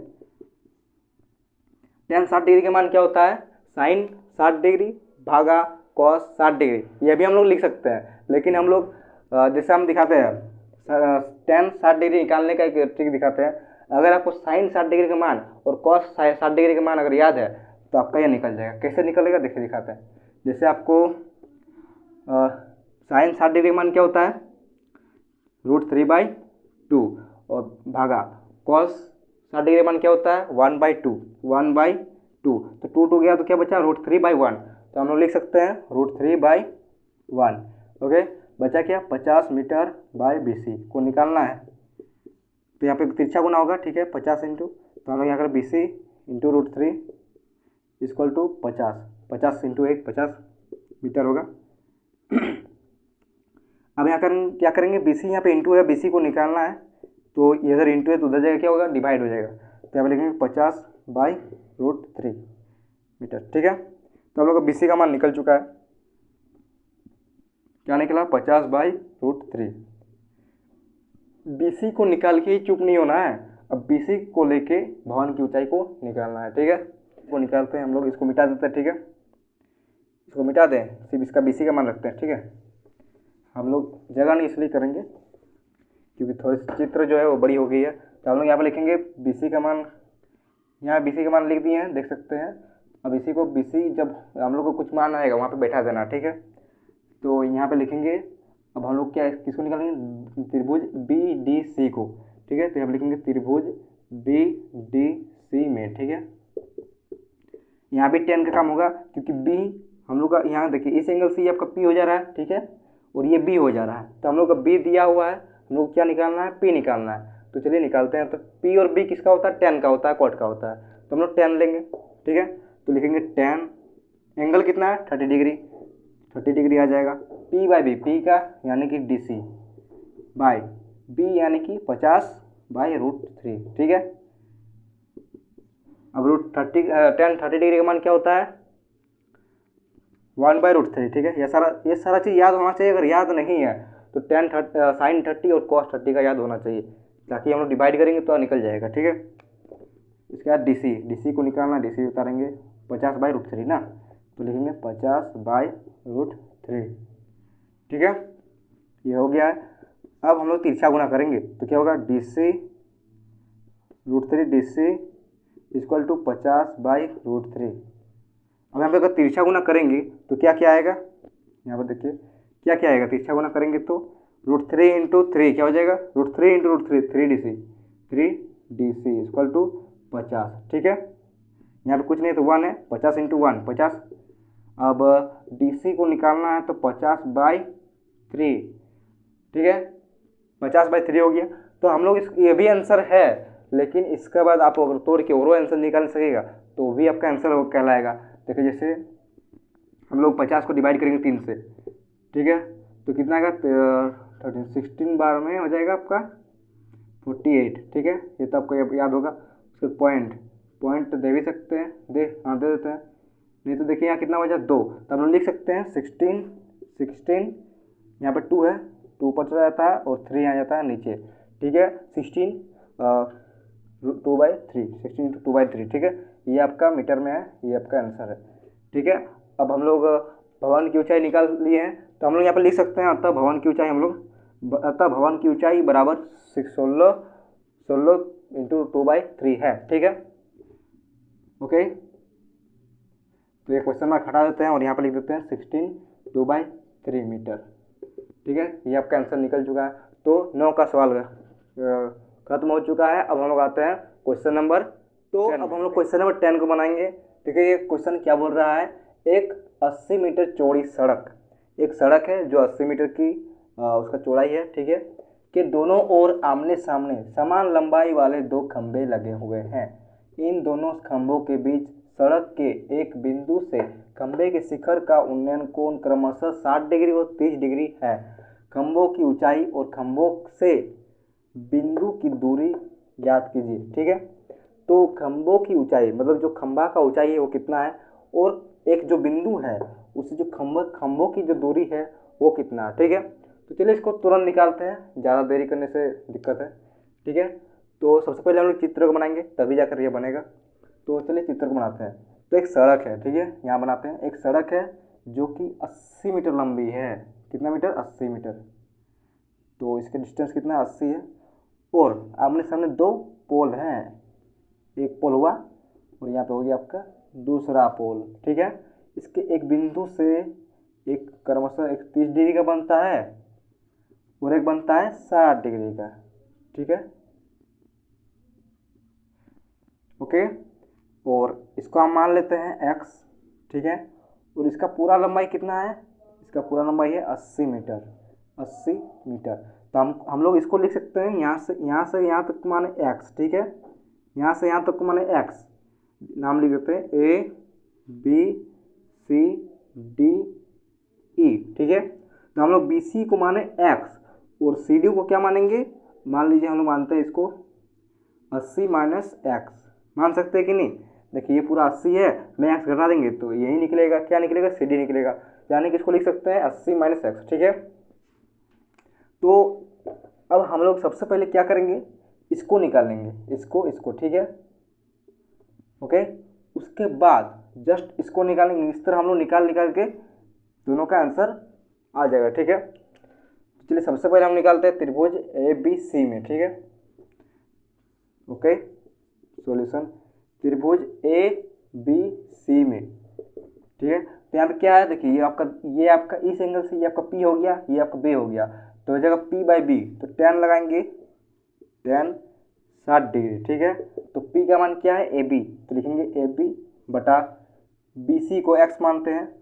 tan 60 डिग्री का मान क्या होता है, साइन 60 डिग्री भागा cos 60 डिग्री, ये भी हम लोग लिख सकते हैं। लेकिन हम लोग जैसे हम दिखाते हैं tan 60 डिग्री निकालने का एक ट्रिक दिखाते हैं। अगर आपको साइन 60 डिग्री का मान और cos 60 डिग्री का मान अगर याद है तो आपका यह निकल जाएगा। कैसे निकलेगा, देखिए दिखाते हैं। जैसे आपको साइन 60 डिग्री का मान क्या होता है, √3/2, और भागा cos 60 डिग्री मान क्या होता है, 1/2। तो 2 गया तो क्या बचा, √3/1। तो हम लोग लिख सकते हैं √3/1, ओके। बचा क्या, 50 मीटर बाय BC को निकालना है। तो यहाँ पे तिरछा गुना होगा, ठीक है, 50 इंटू। तो हम लोग यहाँ कर BC into √3 equal to 50 into 1, 50 metre होगा। अब यहाँ क्या करेंगे, BC यहाँ पे इंटू है, BC को निकालना है। तो इधर इंटू है तो उधर जगह क्या होगा, डिवाइड हो जाएगा। तो यहाँ पे लिखेंगे 50/√3 मीटर, ठीक है। तो हम लोग का BC का मान निकल चुका है, क्या निकला, 50/√3। BC को निकाल के ही चुप नहीं होना है, अब BC को लेके भवन की ऊंचाई को निकालना है, ठीक है। इसको निकालते हैं हम लोग, इसको मिटा देते हैं, ठीक है। इसको मिटा दें, सिर्फ इसका BC का मान रखते हैं, ठीक है। हम लोग जगह नहीं इसलिए करेंगे क्योंकि थोड़ी चित्र जो है वो बड़ी हो गई है। तो हम लोग यहाँ पे लिखेंगे BC का मान, यहाँ BC का मान लिख दिए हैं, देख सकते हैं। अब इसी को BC जब हम लोग को कुछ मान आएगा वहाँ पे बैठा देना, ठीक है। तो यहाँ पे लिखेंगे। अब हम लोग क्या किसको निकालेंगे, त्रिभुज BDC को, ठीक है। तो यहाँ पे लिखेंगे त्रिभुज BDC में, ठीक है। यहाँ भी tan का काम होगा क्योंकि B हम लोग का, यहाँ देखिए इस एंगल से ये आपका P हो जा रहा है, ठीक है, और ये B हो जा रहा है। तो हम लोग का B दिया हुआ है, हम लोग क्या निकालना है, P निकालना है। तो चलिए निकालते हैं। तो P और B किसका होता है, tan का होता है, cot का होता है। तो हम लोग tan लेंगे, ठीक है। तो लिखेंगे tan, एंगल कितना है, 30 डिग्री, 30 डिग्री आ जाएगा। P बाई बी, पी का यानी कि DC बाई B यानी कि 50/√3, ठीक है। अब tan 30 डिग्री का मान क्या होता है 1/√3, ठीक है। ये सारा चीज़ याद होना चाहिए। अगर याद नहीं है तो sin 30 और cos 30 का याद होना चाहिए, ताकि हम लोग डिवाइड करेंगे तो निकल जाएगा, ठीक है। इसके बाद DC को निकालना, DC उतारेंगे 50/√3 ना, तो लिखेंगे 50/√3, ठीक है। ये हो गया है। अब हम लोग तिरछा गुना करेंगे तो क्या होगा DC इक्वल टू 50/√3। अब यहाँ पे अगर तिरछा गुना करेंगे तो क्या क्या आएगा, यहाँ पर देखिए क्या क्या आएगा। तिरछा गुना करेंगे तो √3 × 3 क्या हो जाएगा, √3 × √3 3DC इक्वल टू 50, ठीक है। यहाँ पे कुछ नहीं तो 1 है, 50 × 1 50। अब DC को निकालना है तो 50/3, ठीक है। 50/3 हो गया। तो हम लोग ये भी आंसर है, लेकिन इसके बाद आप अगर तोड़ के और आंसर निकाल सकेगा तो भी आपका आंसर कहलाएगा। देखिए जैसे हम लोग 50 को डिवाइड करेंगे 3 से, ठीक है, तो कितना आएगा 16 बार में हो जाएगा आपका 48, ठीक है। ये तो आपको याद होगा। उसके पॉइंट दे भी सकते हैं, दे देते हैं। नहीं तो देखिए यहाँ कितना बचा 2, तो हम लोग लिख सकते हैं 16 यहाँ पर 2 है, 2 ऊपर चला जाता है और 3 आ जाता है नीचे, ठीक है। 16 2/3, 16 × 2/3, ठीक है। ये आपका मीटर में है, ये आपका आंसर है, ठीक है। अब हम लोग भवन की ऊंचाई निकाल लिए हैं, तो हम लोग यहाँ पर लिख सकते हैं अतः भवन की ऊंचाई बराबर 16 × 2/3 है, ठीक है। ओके, तो ये क्वेश्चन मार्क हटा देते हैं और यहाँ पर लिख देते हैं 16 2/3 मीटर, ठीक है। ये आपका आंसर निकल चुका है। तो 9 का सवाल खत्म हो चुका है। अब हम लोग आते हैं क्वेश्चन नंबर, तो अब हम लोग क्वेश्चन नंबर 10 को बनाएंगे। ठीक है, ये क्वेश्चन क्या बोल रहा है, एक 80 मीटर चौड़ी एक सड़क है जो 80 मीटर की उसका चौड़ाई है, ठीक है, के दोनों ओर आमने सामने समान लंबाई वाले 2 खंभे लगे हुए हैं। इन दोनों खंभों के बीच सड़क के एक बिंदु से खंभे के शिखर का उन्नयन कोण क्रमशः 60 डिग्री और 30 डिग्री है। खंभों की ऊंचाई और खंभों से बिंदु की दूरी ज्ञात कीजिए, ठीक है। तो खंभों की ऊंचाई मतलब जो खंभा का ऊंचाई है वो कितना है, और एक जो बिंदु है उससे जो खंभों की जो दूरी है वो कितना, ठीक है। तो चलिए इसको तुरंत निकालते हैं, ज़्यादा देरी करने से दिक्कत है, ठीक है। तो सबसे पहले हम लोग चित्र को बनाएंगे तभी जाकर ये बनेगा। तो चलिए चित्र को बनाते हैं। तो एक सड़क है, ठीक है, यहाँ बनाते हैं। एक सड़क है जो कि 80 मीटर लंबी है। कितना मीटर, 80 मीटर। तो इसका डिस्टेंस कितना, 80 है। और आमने सामने 2 पोल हैं, एक पोल हुआ और यहाँ पे हो गया आपका दूसरा पोल, ठीक है। इसके एक बिंदु से एक क्रमशः एक 30 डिग्री का बनता है और एक बनता है 60 डिग्री का, ठीक है, ओके। और इसको हम मान लेते हैं x, ठीक है। और इसका पूरा लंबाई कितना है, इसका पूरा लंबाई है 80 मीटर, 80 मीटर। तो हम लोग इसको लिख सकते हैं यहाँ से यहाँ तक माने x, ठीक है, यहाँ से यहाँ तक माने x, नाम लिख देते हैं A B C D E, ठीक है। तो हम लोग BC को माने x और CD को क्या मानेंगे, मान लीजिए हम लोग मानते हैं इसको 80 - x, मान सकते हैं कि नहीं। देखिए ये पूरा 80 है, में x घटा देंगे तो यही निकलेगा, क्या निकलेगा, CD निकलेगा, यानी कि इसको लिख सकते हैं 80 - x, ठीक है। तो अब हम लोग सबसे पहले क्या करेंगे, इसको निकालेंगे, इसको, ठीक है, ओके। उसके बाद जस्ट इसको निकालेंगे, इस तरह हम लोग निकाल के दोनों का आंसर आ जाएगा, ठीक है। तो चलिए सबसे पहले हम निकालते हैं त्रिभुज ABC में, ठीक है, ओके। सॉल्यूशन त्रिभुज ABC में, ठीक है। तो यहाँ पे क्या है, देखिए ये आपका इस एंगल से ये आपका P हो गया, ये आपका B हो गया, तो जगह P/B तो tan लगाएंगे, tan 60 डिग्री, ठीक है। तो P का मान क्या है, AB, तो लिखेंगे AB बटा BC को x मानते हैं,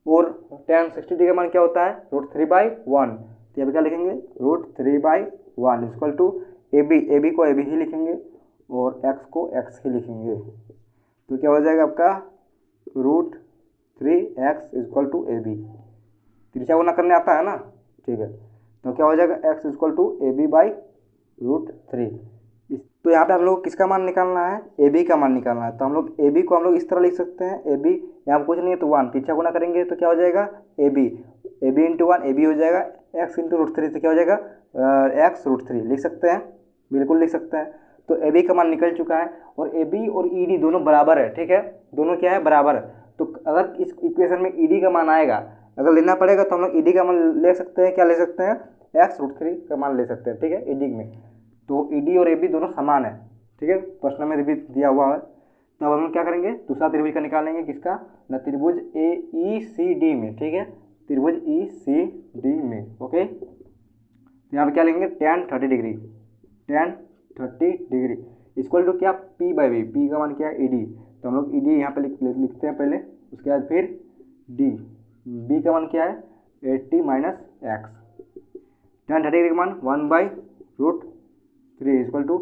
और tan 60 डिग्री का मान क्या होता है, √3/1, तो यहाँ पे क्या लिखेंगे, √3/1 इक्वल टू AB को AB ही लिखेंगे और x को x ही लिखेंगे। तो क्या हो जाएगा आपका √3x इक्वल टू AB। त्रिज्या गुना करने आता है ना, ठीक है। तो क्या हो जाएगा, x equal to A B by √3। तो यहाँ पे हम लोग किसका मान निकालना है, ए बी का मान निकालना है। तो हम लोग ए बी को हम लोग इस तरह लिख सकते हैं, ए बी यहाँ कुछ नहीं है तो 1, त्रिज्या गुना करेंगे तो क्या हो जाएगा, A B into 1 A B हो जाएगा, x इंटू √3 से क्या हो जाएगा, x √3 लिख सकते हैं, बिल्कुल लिख सकते हैं। तो ए बी का मान निकल चुका है और ए बी और ई डी दोनों बराबर है, ठीक है, दोनों क्या है, बराबर है। तो अगर इस इक्वेशन में ई डी का मान आएगा, अगर लेना पड़ेगा तो हम लोग ई डी का मान ले सकते हैं, क्या ले सकते हैं, x √3 का मान ले सकते हैं, ठीक है, ई डी में। तो ई डी और ए बी दोनों समान है, ठीक है, प्रश्न में भी दिया हुआ है। तब हम लोग क्या करेंगे, दूसरा त्रिभुज का निकालेंगे, किसका ना, त्रिभुज ए ई सी डी में, ठीक है, त्रिभुज ई सी डी में, ओके। तो यहाँ पे क्या लेंगे, tan 30 degree, tan 30 degree equal to क्या, p बाई वी, p का मान क्या है, ई डी। तो हम लोग ई डी यहाँ पे लिखते हैं पहले, उसके बाद फिर d, b का मान क्या है, 80 माइनस एक्स, tan 30 डिग्री का मान 1/√3 equal to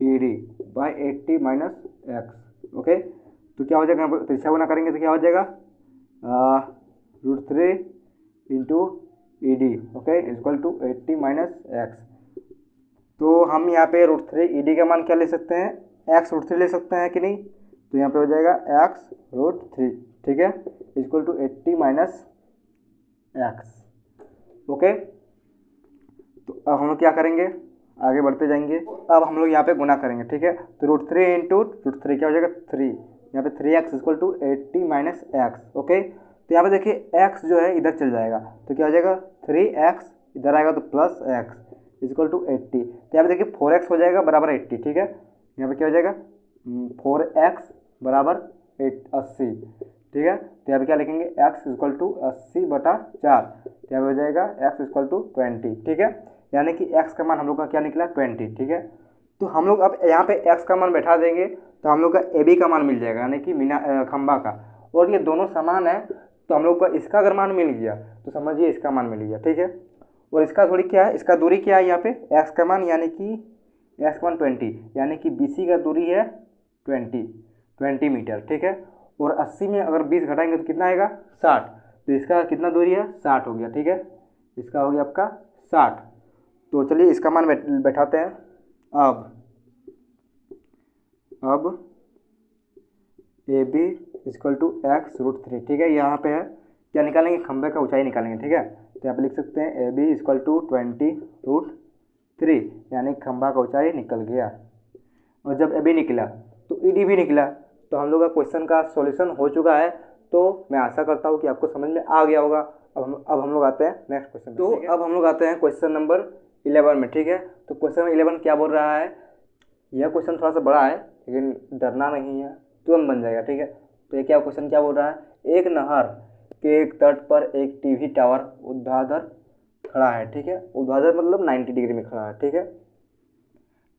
E D by 80 minus x, okay. तो क्या हो जाएगा, यहाँ पर त्रिज्या गुना करेंगे तो क्या हो जाएगा, √3 into E D, okay, equal to 80 minus x. तो हम यहाँ पे √3 ई डी का मान क्या ले सकते हैं, x √3 ले सकते हैं कि नहीं। तो यहाँ पे हो जाएगा x √3, ठीक है, equal to 80 minus x, okay. तो अब हम लोग क्या करेंगे, आगे बढ़ते जाएंगे। अब हम लोग यहाँ पे गुना करेंगे, ठीक है। तो √3 इंटू √3 क्या हो जाएगा, 3, यहाँ पे 3x equal to 80 minus x, okay. तो यहाँ पे देखिए x जो है इधर चल जाएगा, तो क्या हो जाएगा, 3x इधर आएगा तो प्लस x इक्वल टू 80। तो यहाँ पे देखिए 4x हो जाएगा बराबर 80, ठीक है। यहाँ पे क्या हो जाएगा, 4x बराबर 80, ठीक है। तो यहाँ पे क्या लिखेंगे, x इक्वल टू 80/4, तो यहाँ पे हो जाएगा x इक्वल टू 20, ठीक है। यानी कि x का मान हम लोग का क्या निकला, 20, ठीक है। तो हम लोग अब यहाँ पे x का मान बैठा देंगे तो हम लोग का ए बी का मान मिल जाएगा, यानी कि खंबा का, और ये दोनों समान है। तो हम लोग का इसका अगर मान मिल गया तो समझिए इसका मान मिल गया, ठीक है। और इसका दूरी क्या है, इसका दूरी क्या है, यहाँ पे x का मान, यानी कि x का मान 20, यानी कि BC का दूरी है 20 मीटर, ठीक है। और 80 में अगर 20 घटाएंगे तो कितना आएगा, 60। तो इसका कितना दूरी है, 60 हो गया, ठीक है, इसका हो गया आपका 60। तो चलिए इसका मान बैठाते हैं। अब A B equal to x √3, ठीक है, यहाँ पे है क्या निकालेंगे, खंबे का ऊंचाई निकालेंगे, ठीक है। तो यहाँ पे लिख सकते हैं ए बी इक्वल टू 20√3, यानी खंबा का ऊंचाई निकल गया। और जब ए बी निकला तो ई डी भी निकला। तो हम लोग का क्वेश्चन का सॉल्यूशन हो चुका है। तो मैं आशा करता हूँ कि आपको समझ में आ गया होगा। अब हम लोग आते हैं नेक्स्ट क्वेश्चन। तो अब हम लोग आते हैं क्वेश्चन नंबर 11 में, ठीक है। तो क्वेश्चन 11 क्या बोल रहा है, यह क्वेश्चन थोड़ा सा बड़ा है लेकिन डरना नहीं है, तुरंत बन जाएगा, ठीक है। तो ये क्या क्वेश्चन क्या बोल रहा है, एक नहर के एक तट पर एक टीवी टावर ऊर्ध्वाधर खड़ा है, ठीक है। ऊर्ध्वाधर मतलब 90 डिग्री में खड़ा है, ठीक है।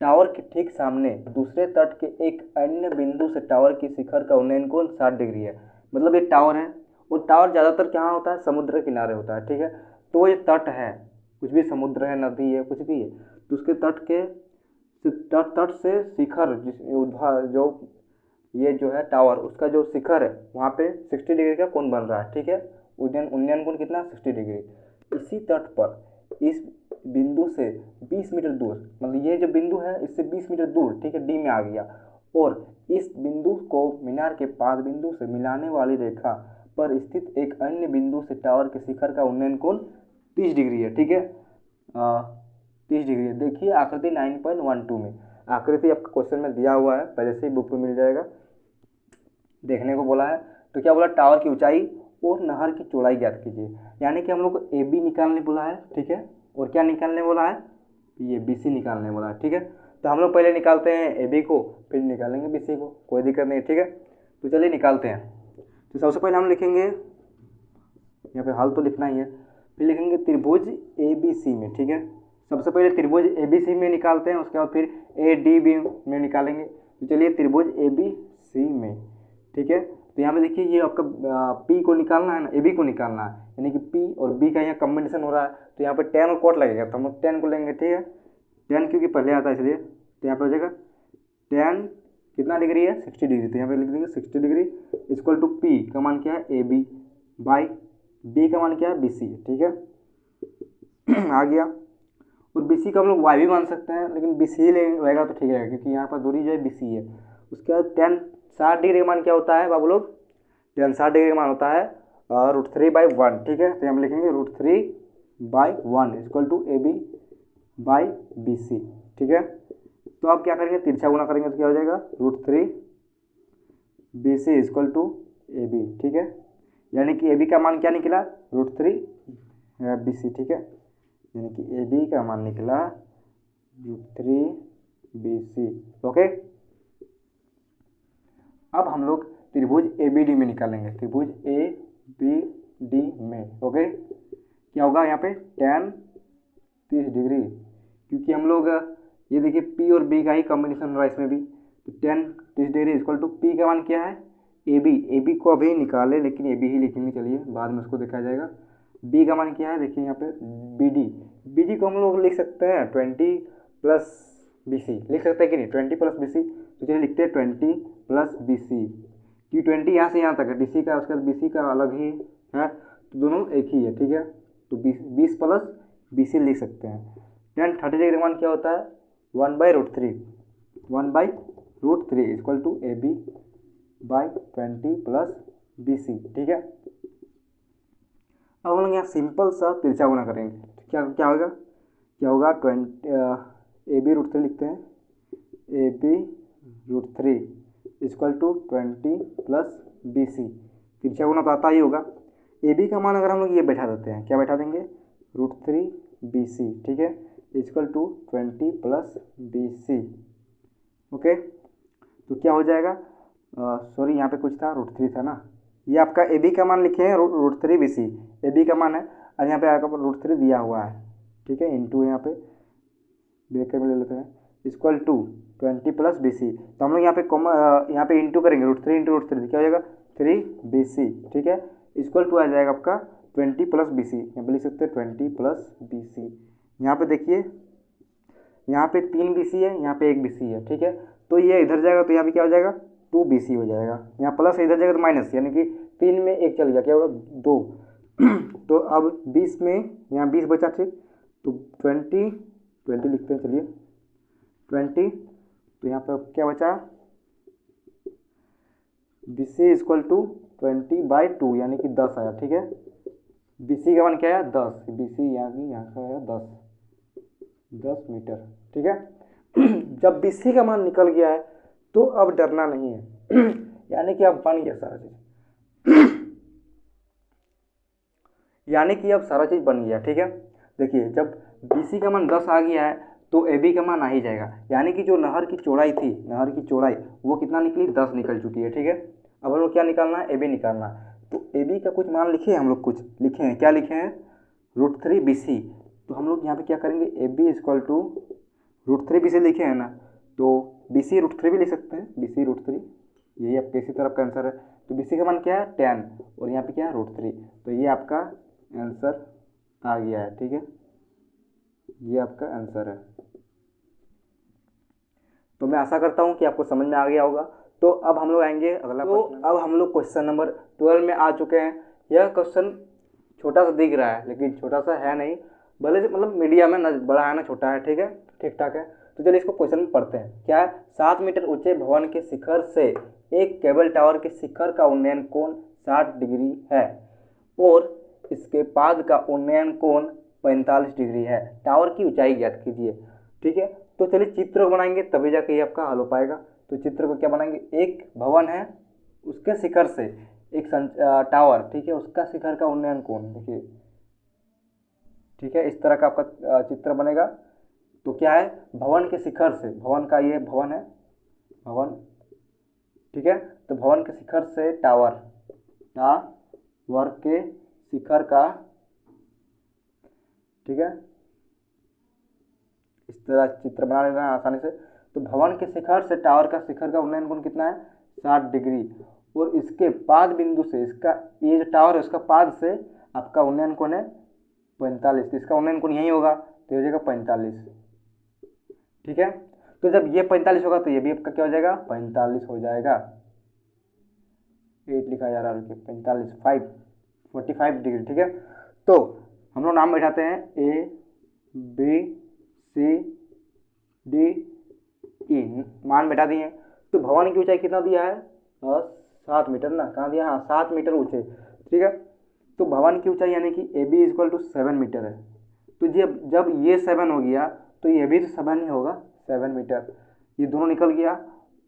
टावर के ठीक सामने दूसरे तट के एक अन्य बिंदु से टावर की शिखर का उन्नयन कोण 60 डिग्री है। मतलब ये टावर है, और टावर ज़्यादातर कहाँ होता है, समुद्र के किनारे होता है, ठीक है। तो ये तट है, कुछ भी समुद्र है, नदी है, कुछ भी है, तो उसके तट से शिखर जो ये जो है टावर, उसका जो शिखर है वहाँ पे 60 डिग्री का कोण बन रहा है, ठीक है। उन्नयन कोण कितना, 60 डिग्री। इसी तट पर इस बिंदु से 20 मीटर दूर, मतलब ये जो बिंदु है इससे 20 मीटर दूर, ठीक है, डी में आ गया। और इस बिंदु को मीनार के पाद बिंदु से मिलाने वाली रेखा पर स्थित एक अन्य बिंदु से टावर के शिखर का उन्नयन कोण 30 डिग्री है, ठीक है, 30 डिग्री। देखिए आकृति 9.12 में, आकृति आपका क्वेश्चन में दिया हुआ है, पहले से ही बुक में मिल जाएगा, देखने को बोला है। तो क्या बोला, टावर की ऊंचाई और नहर की चौड़ाई ज्ञात कीजिए। यानी कि हम लोग को ए बी निकालने बोला है, ठीक है, और क्या निकालने बोला है, ये बी सी निकालने बोला है, ठीक है। तो हम लोग पहले निकालते हैं ए बी को, फिर निकालेंगे बी सी को, कोई दिक्कत नहीं, ठीक है। तो चलिए निकालते हैं। तो सबसे पहले हम लिखेंगे, यहाँ पे हल तो लिखना ही है, फिर लिखेंगे त्रिभुज ए बी सी में, ठीक है। सबसे पहले त्रिभुज ए बी सी में निकालते हैं, उसके बाद फिर ए डी बी में निकालेंगे। तो चलिए त्रिभुज ए बी सी में, ठीक है। तो यहाँ पे देखिए ये आपका P को निकालना है ना, ए बी को निकालना है, यानी कि P और B का यहाँ कॉम्बिनेशन हो रहा है। तो यहाँ पे tan और cot लगेगा, तो हम लोग tan को लेंगे, ठीक है। tan क्योंकि पहले आता है इसलिए, तो यहाँ पे हो जाएगा tan कितना डिग्री है, 60 डिग्री। तो यहाँ पे लिख देंगे 60 डिग्री इक्वल टू P का मान क्या है, ए बी बाई बी का मान क्या है, बी सी, ठीक है। आ गया। और बी सी का हम लोग वाई भी मान सकते हैं, लेकिन बी सी रहेगा तो ठीक रहेगा, क्योंकि यहाँ पर दूरी जो है बी सी है। उसके बाद टेन 60 डिग्री का मान क्या होता है बाबू लोग, टेन 60 डिग्री का मान होता है √3/1, ठीक है। तो हम लिखेंगे √3/1 equal to A B by B C, ठीक है। तो अब क्या करेंगे, तिरछा गुना करेंगे तो क्या हो जाएगा, √3 B C equal to A B, ठीक है। यानी कि ए बी का मान क्या निकला, √3 बी सी, ठीक है। यानी कि ए बी का मान निकला √3 बी सी, ओके। अब हम लोग त्रिभुज ए बी डी में निकालेंगे, त्रिभुज ए बी डी में, ओके। क्या होगा यहाँ पे, tan 30 डिग्री, क्योंकि हम लोग ये देखिए पी और बी का ही कॉम्बिनेशन हो रहा है इसमें भी, तो tan 30 degree equal to p का मान क्या है, ए बी को अभी निकाले, लेकिन ए बी ही लिखेंगे, चलिए बाद में उसको देखा जाएगा। बी का मान क्या है, देखिए यहाँ पे बी डी को हम लोग लिख सकते हैं 20 प्लस बी सी, लिख सकते हैं कि नहीं, 20 प्लस बी सी। तो चलिए लिखते हैं 20 प्लस बी सी, कि 20 यहाँ से यहाँ तक है डी सी का, उसके बाद बी सी का अलग ही है, तो दोनों एक ही है, ठीक है। तो 20 प्लस बी सी लिख सकते हैं। tan 30 डिग्री मान क्या होता है, 1/√3 equal to A B by 20 plus B C, ठीक है। अब हम लोग यहाँ सिंपल सा तिरछा गुना करेंगे, तो क्या होगा 20 ए बी √3 लिखते हैं, A B √3 equal to 20 plus B C, तिरछा गुना तो आता ही होगा। ए बी का मान अगर हम लोग ये बैठा देते हैं, क्या बैठा देंगे, √3 बी सी, ठीक है, equal to 20 plus B C, okay. तो क्या हो जाएगा, सॉरी यहाँ पे कुछ था, √3 था ना, ये आपका ए बी का मान लिखे हैं √3 बी सी, ए बी का मान है, और यहाँ पे आपका √3 दिया हुआ है, ठीक है, इंटू यहाँ पे ब्रैकेट में ले लेते हैं, equal to 20 plus B C. तो हम लोग यहाँ पे यहाँ पे इंटू करेंगे, √3 इंटू √3 क्या हो जाएगा, 3 बी सी, ठीक है, इक्वल टू आ जाएगा आपका 20 प्लस बी सी, यहाँ पे लिख सकते हैं 20 प्लस बी सी। यहाँ पे देखिए, यहाँ पे 3 बी सी है, यहाँ पे 1 बी सी है, ठीक है। तो ये इधर जाएगा तो यहाँ पे क्या हो जाएगा, 2 बी सी हो जाएगा, यहाँ प्लस इधर जाएगा तो माइनस, यानी कि 3 में 1 चल गया, क्या होगा 2। तो अब 20 में यहाँ 20 बचा, ठीक, तो 20 लिखते हैं, चलिए 20, तो यहाँ पर क्या बचा, बी सी इक्वल टू 20/2 यानी कि 10 आया, ठीक है। बी सी का मान क्या है, 10, बी सी यहाँ का है 10 मीटर, ठीक है। जब बी सी का मान निकल गया है तो अब डरना नहीं है, यानी कि अब बन गया सारा चीज, यानी कि अब सारा चीज बन गया, ठीक है। देखिए जब बी सी का मान 10 आ गया है तो ए बी का मान आ ही जाएगा, यानी कि जो नहर की चौड़ाई थी, नहर की चौड़ाई वो कितना निकली, 10 निकल चुकी है, ठीक है। अब हम लोग क्या निकालना है, ए बी निकालना है। तो ए बी का कुछ मान लिखे हैं हम लोग, कुछ लिखे हैं, क्या लिखे हैं, √3 बी सी। तो हम लोग यहाँ पे क्या करेंगे, A B equal to √3 B C लिखे हैं ना, तो बी सी √3 भी लिख सकते हैं, बी सी √3, यही आपके इसी तरफ का आंसर है। तो बी सी का मान क्या है, 10, और यहाँ पे क्या है, √3, तो ये आपका आंसर आ गया है, ठीक है, ये आपका आंसर है। तो मैं आशा करता हूँ कि आपको समझ में आ गया होगा। तो अब हम लोग आएंगे अगला, तो अब हम लोग क्वेश्चन नंबर 12 में आ चुके हैं। यह क्वेश्चन छोटा सा दिख रहा है, लेकिन छोटा सा है नहीं, भले से मतलब मीडियम है ना, बड़ा है ना छोटा है, ठीक है, ठीक ठाक है। तो चलिए इसको क्वेश्चन पढ़ते हैं। क्या है, 7 मीटर ऊंचे भवन के शिखर से एक केबल टावर के शिखर का उन्नयन कोण 60 डिग्री है और इसके पाद का उन्नयन कोण 45 डिग्री है। टावर की ऊंचाई ज्ञात कीजिए, ठीक है। तो चलिए चित्र बनाएंगे तभी जाके ये आपका हल हो पाएगा। तो चित्र को क्या बनाएंगे, एक भवन है, उसके शिखर से एक टावर, ठीक है, उसका शिखर का उन्नयन कोण देखिए, ठीक है, इस तरह का आपका चित्र बनेगा। तो क्या है, भवन के शिखर से, भवन का ये भवन है, भवन, ठीक है, तो भवन के शिखर से टावर, टावर के शिखर का, ठीक है, इस तरह चित्र बना लेना है आसानी से। तो भवन के शिखर से टावर का शिखर का उन्नयन कोण कितना है, 60 डिग्री, और इसके पाद बिंदु से, इसका ये जो टावर है उसका पाद से आपका उन्नयन कोण है 45, तो इसका उन्नयन कोण यही होगा, तो हो जाएगा 45, ठीक है। तो जब ये 45 होगा तो ये भी आपका क्या हो जाएगा, 45 हो जाएगा, 8 लिखा जा रहा है, 45, 45 डिग्री, ठीक है। तो हम लोग नाम बैठाते हैं A B C D E, मान बैठा दिए। तो भवन की ऊंचाई कितना दिया है? 7 मीटर ना, कहाँ दिया? हाँ 7 मीटर ऊंचे, ठीक है। तो भवन की ऊंचाई यानी कि AB इक्वल टू 7 मीटर है। तो जब ये 7 हो गया तो ये भी तो 7 ही होगा, 7 मीटर। ये दोनों निकल गया।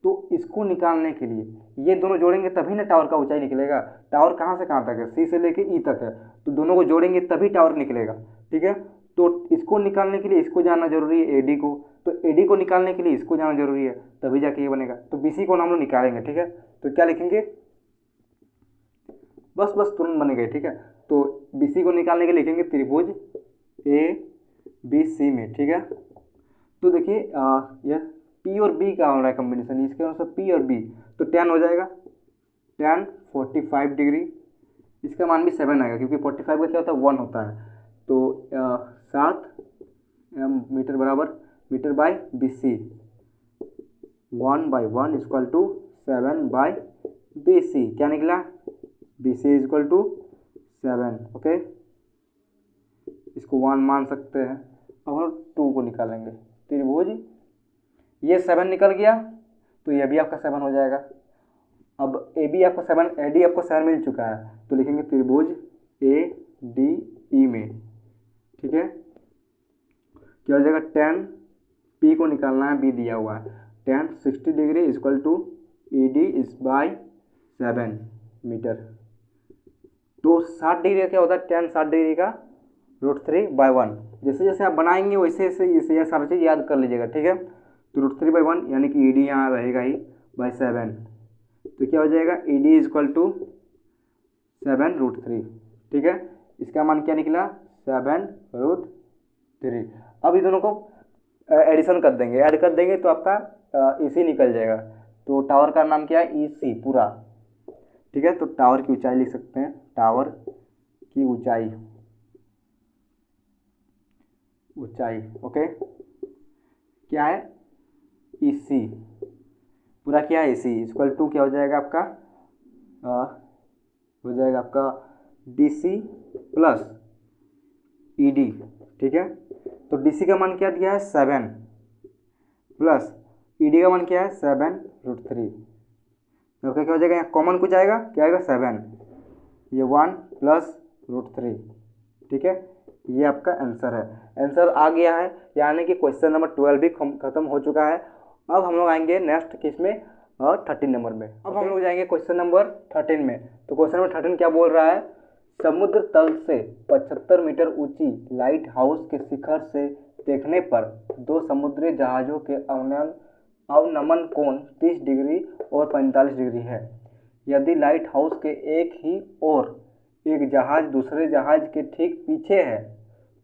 तो इसको निकालने के लिए ये दोनों जोड़ेंगे तभी ना टावर का ऊंचाई निकलेगा। टावर कहाँ से कहाँ तक है? C से लेके E तक है, तो दोनों को जोड़ेंगे तभी टावर निकलेगा, ठीक है। तो इसको निकालने के लिए इसको जानना जरूरी है AD को, तो AD को निकालने के लिए इसको जानना जरूरी है, तभी जाके ये बनेगा। तो BC को हम लोग निकालेंगे, ठीक है। तो क्या लिखेंगे? बस तुरंत बनेगा, ठीक है। तो BC को निकालने के लिए लिखेंगे त्रिभुज ABC में, ठीक है। तो देखिए यह P और B का हो रहा है कॉम्बिनेशन, इसके अनुसार P और B, तो tan हो जाएगा tan 45 डिग्री। इसका मान भी 7 आएगा क्योंकि 45 का क्या होता है? 1 होता है। तो 7 मीटर बराबर metre by BC, 1/1 equal to 7/BC। क्या निकला? BC equal to 7, okay. इसको 1 मान सकते हैं। अब हम 2 को निकालेंगे। त्रिभुज ये 7 निकल गया तो ये भी आपका 7 हो जाएगा। अब AB आपको 7, AD आपको 7 मिल चुका है, तो लिखेंगे त्रिभुज ADE में, ठीक है। क्या हो जाएगा? tan P को निकालना है, B दिया हुआ है, tan 60 degree equal to ED is by 7 metre. तो 60 डिग्री का क्या होता है? tan 60 डिग्री का √3/1। जैसे जैसे आप बनाएंगे वैसे वैसे इसे सारा चीज़ याद कर लीजिएगा, ठीक है। तो √3/1 यानी कि ED यहाँ रहेगा ही बाय 7। तो क्या हो जाएगा? ED इक्वल टू 7√3, ठीक है। इसका मान क्या निकला? 7√3। अब ये दोनों को एडिशन कर देंगे, ऐड कर देंगे तो आपका EC निकल जाएगा। तो टावर का नाम क्या है? EC पूरा, ठीक है। तो टावर की ऊंचाई लिख सकते हैं, टावर की ऊंचाई, ओके। क्या है? EC पूरा क्या है? EC इक्वल टू क्या हो जाएगा आपका? हो जाएगा आपका DC प्लस ED, ठीक है। तो DC का मान क्या दिया है? 7 प्लस ED का मान क्या है? 7√3। तो क्या हो जाएगा? यहाँ कॉमन कुछ आएगा, क्या आएगा? 7, ये 1 प्लस √3, ठीक है। ये आपका आंसर है। आंसर आ गया है, यानी कि क्वेश्चन नंबर 12 भी खत्म हो चुका है। अब हम लोग आएंगे नेक्स्ट किस में? 13 नंबर में। अब हम लोग जाएंगे क्वेश्चन नंबर 13 में। तो क्वेश्चन नंबर 13 क्या बोल रहा है? समुद्र तल से 75 मीटर ऊंची लाइट हाउस के शिखर से देखने पर 2 समुद्री जहाज़ों के अवनमन कोण 30 डिग्री और 45 डिग्री है। यदि लाइट हाउस के एक ही ओर एक जहाज दूसरे जहाज के ठीक पीछे है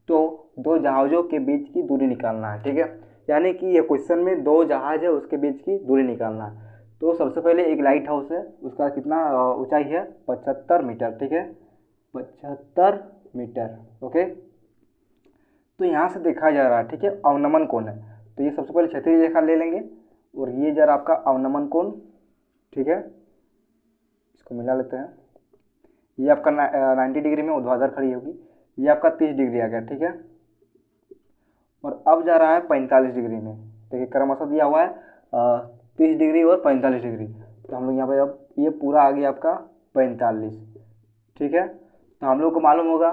तो 2 जहाज़ों के बीच की दूरी निकालना है, ठीक है। यानी कि ये क्वेश्चन में 2 जहाज है, उसके बीच की दूरी निकालना है। तो सबसे पहले एक लाइट हाउस है, उसका कितना ऊंचाई है? 75 मीटर, ठीक है, 75 मीटर, ओके। तो यहाँ से देखा जा रहा है, ठीक है, अवनमन कोण है। तो ये सबसे पहले क्षैतिज रेखा ले लेंगे और ये जरा आपका अवनमन कोण, ठीक है, इसको मिला लेते हैं। ये आपका 90 डिग्री में ऊर्ध्वाधर खड़ी होगी, ये आपका 30 डिग्री आ गया, ठीक है। और अब जा रहा है 45 डिग्री में। देखिए क्रमशः दिया हुआ है 30 डिग्री और 45 डिग्री। तो हम लोग यहाँ पे अब ये पूरा आ गया आपका 45, ठीक है। तो हम लोग को मालूम होगा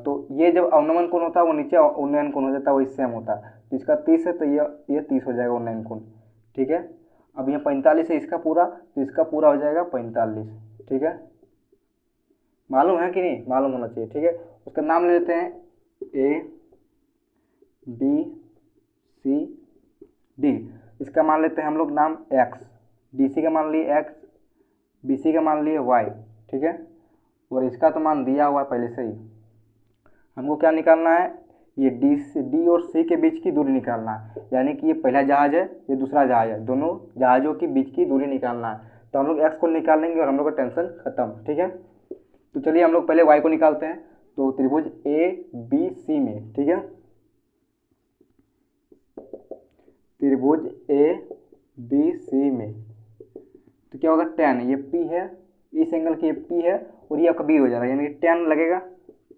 तो ये जब अवनमन कोण होता है वो नीचे उन्नयन कोण हो जाता है, वही सेम होता है। तो इसका 30 है तो ये 30 हो जाएगा उन्नयन कोण, ठीक है। अब यहाँ 45 है इसका पूरा, तो इसका पूरा हो जाएगा 45, ठीक है। मालूम है कि नहीं? मालूम होना चाहिए, ठीक है। उसका नाम ले लेते हैं ABCD। इसका मान लेते हैं हम लोग नाम X, DC का मान लिए X, BC का मान लिए Y, ठीक है। और इसका तो मान दिया हुआ है पहले से ही। हमको क्या निकालना है? ये D और C के बीच की दूरी निकालना है, यानी कि ये पहला जहाज है, ये दूसरा जहाज है, दोनों जहाज़ों के बीच की दूरी निकालना है। तो हम लोग X को निकाल लेंगे और हम लोग का टेंशन खत्म, ठीक है। तो चलिए हम लोग पहले Y को निकालते हैं। तो त्रिभुज ABC में, ठीक है, त्रिभुज ABC में तो क्या होगा? tan, ये P है, इस एंगल की पी है और ये आपका बी हो जा रहा है, यानी कि टेन लगेगा।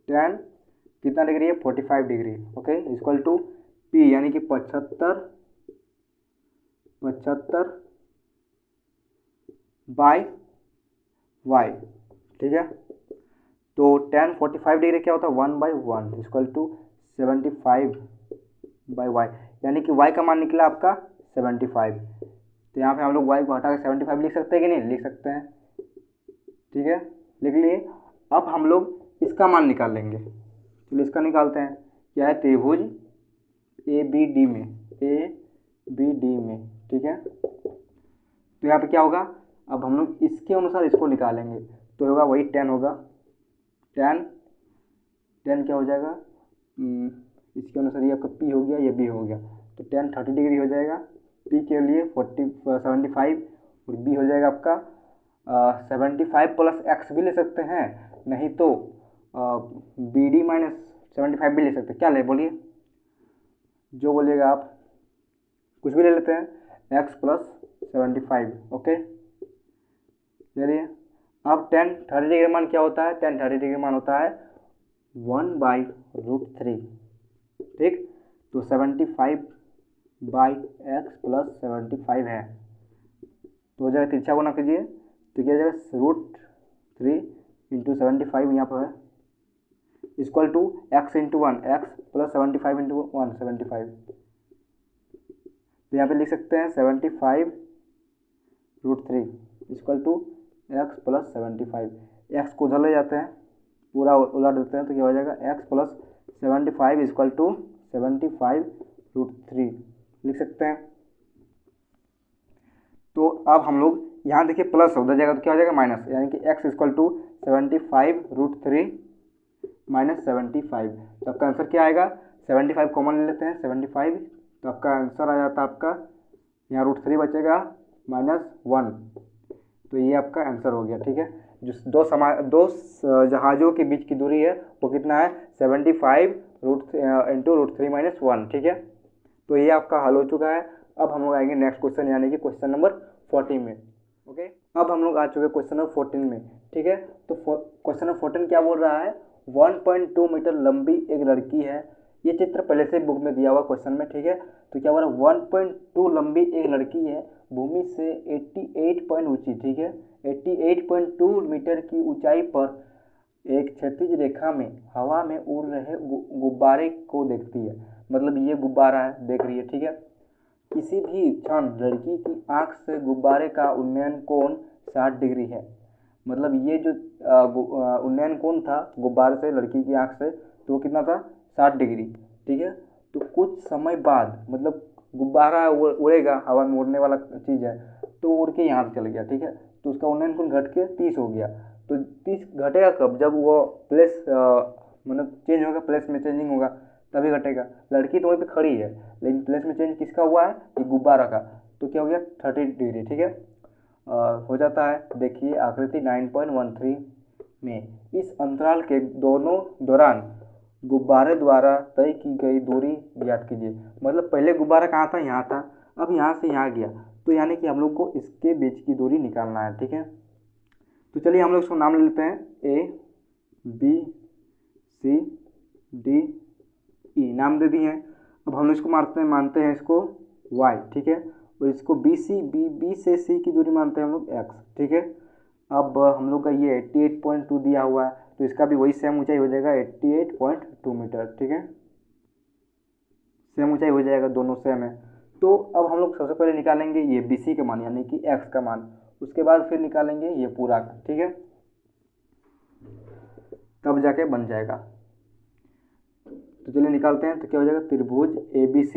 टेन कितना डिग्री है, 45 degree. Okay, equal to P यानी कि 75 बाई वाई। ठीक है, तो टेन 45 डिग्री क्या होता है, 1/1 इक्वल टू 75 बाई वाई, यानी कि वाई का मान निकला आपका 75। तो यहाँ पे हम लोग वाई को हटा के 75 लिख सकते हैं कि नहीं, लिख सकते हैं। ठीक है, लिख लिए। अब हम लोग इसका मान निकाल लेंगे। चलिए इसका निकालते हैं। क्या है, त्रिभुज ए बी डी में, ठीक है। तो यहाँ पे क्या होगा, अब हम लोग इसके अनुसार इसको निकालेंगे, तो होगा वही 10 होगा। 10 क्या हो जाएगा, इसके अनुसार ये आपका पी हो गया, ये बी हो गया, तो 10 30 डिग्री हो जाएगा। पी के लिए 75 और बी हो जाएगा आपका 75 प्लस एक्स भी ले सकते हैं, नहीं तो बी डी माइनस 75 भी ले सकते हैं। क्या ले बोलिए, जो बोलिएगा आप, कुछ भी ले लेते हैं, एक्स प्लस 75। ओके, चलिए। अब 10 30 डिग्री मान क्या होता है, 10 30 डिग्री मान होता है 1/√3। ठीक, तो 75 बाई एक्स प्लस 75 है, तो हो जाएगा, तिरछा गुना कीजिए तो क्या हो जाएगा, √3 इंटू 75 यहाँ पर है, equal to x into 1, x plus 75 into 1 75। तो यहाँ पे लिख सकते हैं 75√3 equal to x plus 75। X को उधर ले जाते हैं, पूरा उलट देते हैं, तो क्या हो जाएगा, एक्स प्लस 75 इक्वल टू 75√3 लिख सकते हैं। तो अब हम लोग यहाँ देखिए प्लस उधर जाएगा तो क्या हो जाएगा, माइनस, यानी कि एक्स इक्वल टू 75√3 माइनस 75। तो आपका आंसर क्या आएगा, 75 कॉमन ले लेते हैं, 75, तो आपका आंसर आ जाता है आपका, यहाँ √3 बचेगा -1, तो ये आपका आंसर हो गया। ठीक है, जो दो जहाज़ों के बीच की दूरी है वो कितना है, 75 इंटू √3 माइनस 1। ठीक है, तो ये आपका हल हो चुका है। अब हम लोग आएंगे नेक्स्ट क्वेश्चन, यानी कि क्वेश्चन नंबर 14 में। ओके, अब हम लोग आ चुके हैं क्वेश्चन नंबर 14 में। ठीक है, तो क्वेश्चन नंबर 14 क्या बोल रहा है, 1.2 मीटर लंबी एक लड़की है। ये चित्र पहले से बुक में दिया हुआ क्वेश्चन में। ठीक है, तो क्या बोल रहा है, 1.2 लंबी एक लड़की है, भूमि से 88 पॉइंट ऊंची। ठीक है, 88.2 मीटर की ऊंचाई पर एक क्षैतिज रेखा में हवा में उड़ रहे गुब्बारे को देखती है। मतलब ये गुब्बारा है, देख रही है। ठीक है, किसी भी क्षण लड़की की आंख से गुब्बारे का उन्नयन कोण 60 डिग्री है। मतलब ये जो उन्नयन कोण था गुब्बारे से लड़की की आंख से, तो वो कितना था, 60 डिग्री। ठीक है, तो कुछ समय बाद, मतलब गुब्बारा उड़ेगा, हवा में उड़ने वाला चीज़ है, तो उड़ के यहाँ से चल गया। ठीक है, तो उसका उन्नयन कोण घट के 30 हो गया। तो 30 घटेगा कब, जब वो प्लेस मतलब चेंज होगा, प्लेस में चेंजिंग होगा तभी घटेगा। लड़की तो वहीं पे खड़ी है, लेकिन प्लेस में चेंज किसका हुआ है, कि गुब्बारा का, तो क्या हो गया, 30 डिग्री। ठीक है, हो जाता है। देखिए आकृति 9.13 में इस अंतराल के दोनों दौरान गुब्बारे द्वारा तय की गई दूरी ज्ञात कीजिए। मतलब पहले गुब्बारा कहाँ था, यहाँ था, अब यहाँ से यहाँ गया, तो यानी कि हम लोग को इसके बीच की दूरी निकालना है। ठीक है, तो चलिए हम लोग इसको नाम ले लेते हैं, A B C D E, नाम दे दिए हैं। अब हम लोग इसको मानते हैं इसको y। ठीक है, और इसको B से C की दूरी मानते हैं हम लोग x। ठीक है, अब हम लोग का ये 88.2 दिया हुआ है, तो इसका भी वही सेम ऊंचाई हो जाएगा, 88.2 मीटर। ठीक है, सेम ऊंचाई हो जाएगा, दोनों सेम है। तो अब हम लोग सबसे पहले निकालेंगे ये BC का मान, यानी कि x का मान, उसके बाद फिर निकालेंगे ये पूरा का। ठीक है, तब जाके बन जाएगा। तो चलिए निकालते हैं, तो क्या हो जाएगा, त्रिभुज ABC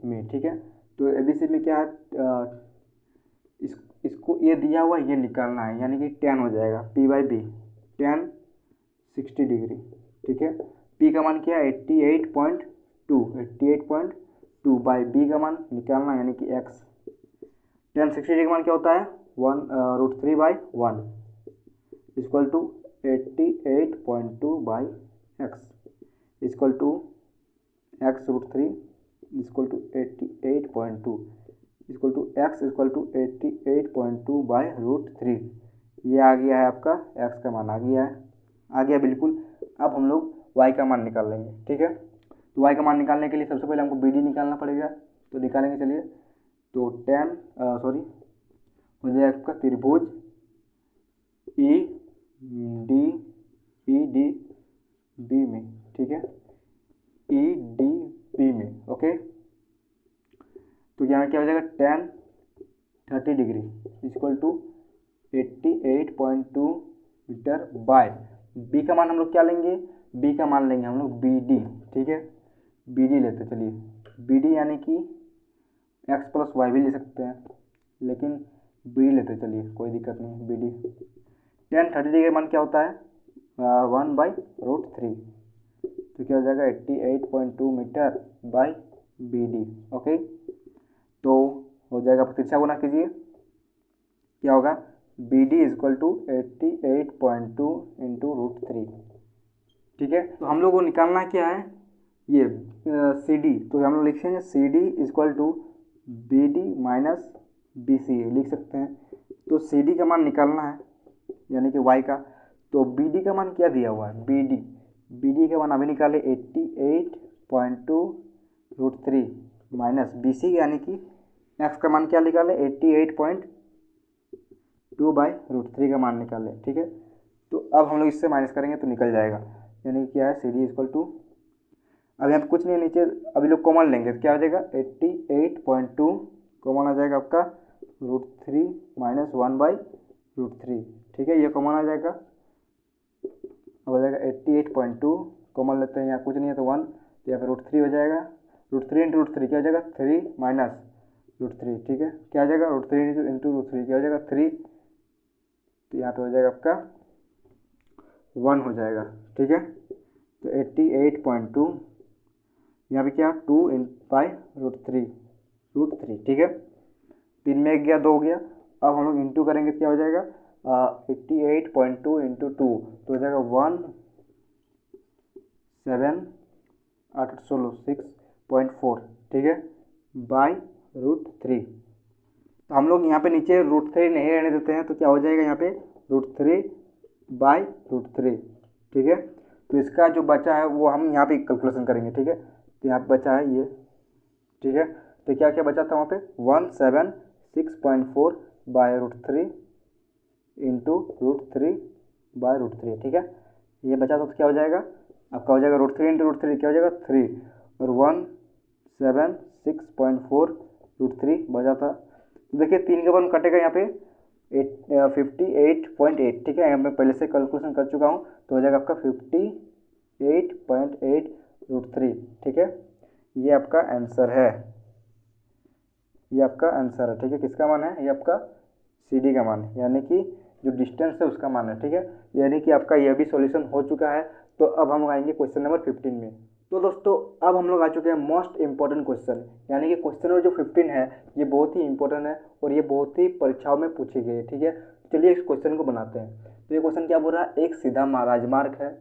में। ठीक है, तो ABC में क्या है, इसको ये दिया हुआ ये निकालना है, यानी कि 10 हो जाएगा, P/B 10 60 डिग्री। ठीक है, P का मान क्या है, 88.2 बाई B का मान निकालना है, यानी कि x। 10 60 डिग्री का मान क्या होता है, 1√3/1 equal to 88.2 by x equal to x √3 equal to 88.2। Equal to x equal to 88.2/√3। ये आ गया है आपका एक्स का मान आ गया बिल्कुल। अब हम लोग वाई का मान निकाल लेंगे, ठीक है। तो वाई का मान निकालने के लिए सबसे पहले हमको बी डी निकालना पड़ेगा, तो निकालेंगे चलिए। तो हो जाएगा आपका त्रिभुज ई डी बी में, ठीक है, ई डी बी में, ओके। तो यहाँ क्या हो जाएगा, tan 30 degree equal to 88.2 metre by B का मान हम लोग क्या लेंगे, बी का मान लेंगे हम लोग बी डी, ठीक है। बी डी लेते चलिए, बी डी यानी कि एक्स प्लस वाई भी ले सकते हैं, लेकिन बी डी लेते चलिए, कोई दिक्कत नहीं। बी डी tan 30 डिग्री मान क्या होता है, 1/√3। तो क्या हो जाएगा 88.2 metre by B D, okay. तो हो जाएगा, तिरछा गुना कीजिए, क्या होगा, B D equal to 88.2 into √3, ठीक है। तो हम लोग को निकालना क्या है, ये सी डी। तो हम लोग लिखेंगे C D equal to B D minus B C लिख सकते हैं। तो सी डी का मान निकालना है, यानी कि वाई का। तो बी डी का मान क्या दिया हुआ है, बी डी का मान अभी निकाले 88.2√3 माइनस बी सी यानी कि एक्स का मान क्या निकाले 88.2/√3 का मान निकाले, ठीक है। तो अब हम लोग इससे माइनस करेंगे तो निकल जाएगा, यानी क्या है सी डी इक्वल टू, अब यहाँ पे कुछ नहीं, नीचे अभी लोग कॉमन लेंगे तो क्या हो जाएगा 88.2 कॉमन आ जाएगा आपका √3 माइनस 1/√3, ठीक है। ये कॉमन आ जाएगा, अब हो जाएगा 88.2 कॉमन लेते हैं, यहाँ कुछ नहीं है तो 1, तो यहाँ पे √3 हो जाएगा, √3 इंटू √3 क्या हो जाएगा 3 माइनस √3, ठीक है। क्या आ जाएगा √3 इंटू √3 क्या हो जाएगा 3, तो यहाँ पे हो जाएगा आपका 1 हो जाएगा, ठीक है। तो 88.2 यहाँ पे क्या 2/√3, ठीक है। 3 में 1 गया 2 हो गया। अब हम लोग इंटू करेंगे तो क्या हो जाएगा 88.2 इंटू 2, तो हो जाएगा 17816.4, ठीक है, बाय √3। तो हम लोग यहाँ पे नीचे √3 नहीं रहने देते हैं, तो क्या हो जाएगा यहाँ पे √3/√3, ठीक है। तो इसका जो बचा है वो हम यहाँ पे कैलकुलेशन करेंगे, ठीक है। तो यहाँ पे बचा है ये, ठीक है। तो क्या क्या बचा था वहाँ पे 176.4/√3 इंटू √3/√3, ठीक है। ये बचा था तो क्या हो जाएगा आपका, हो जाएगा √3 इंटू √3 क्या हो जाएगा 3, और 176.4√3 बचा था। तो देखिए 3 का 1 कटेगा यहाँ पे 58.8, ठीक है। मैं पहले से कैलकुलेशन कर चुका हूँ, तो हो जाएगा आपका 58.8√3, ठीक है। ये आपका आंसर है, ये आपका आंसर है, ठीक है। किसका मान है, ये आपका सी डी का मान है, यानी कि जो डिस्टेंस है उसका मान है, ठीक है। यानी कि आपका यह भी सॉल्यूशन हो चुका है। तो अब हम आएंगे क्वेश्चन नंबर 15 में। तो दोस्तों अब हम लोग आ चुके हैं मोस्ट इंपॉर्टेंट क्वेश्चन, यानी कि क्वेश्चन नंबर जो 15 है ये बहुत ही इंपॉर्टेंट है और ये बहुत ही परीक्षाओं में पूछी गई है, ठीक है। चलिए इस क्वेश्चन को बनाते हैं। तो ये क्वेश्चन क्या बोल रहा है, एक सीधा राजमार्ग है,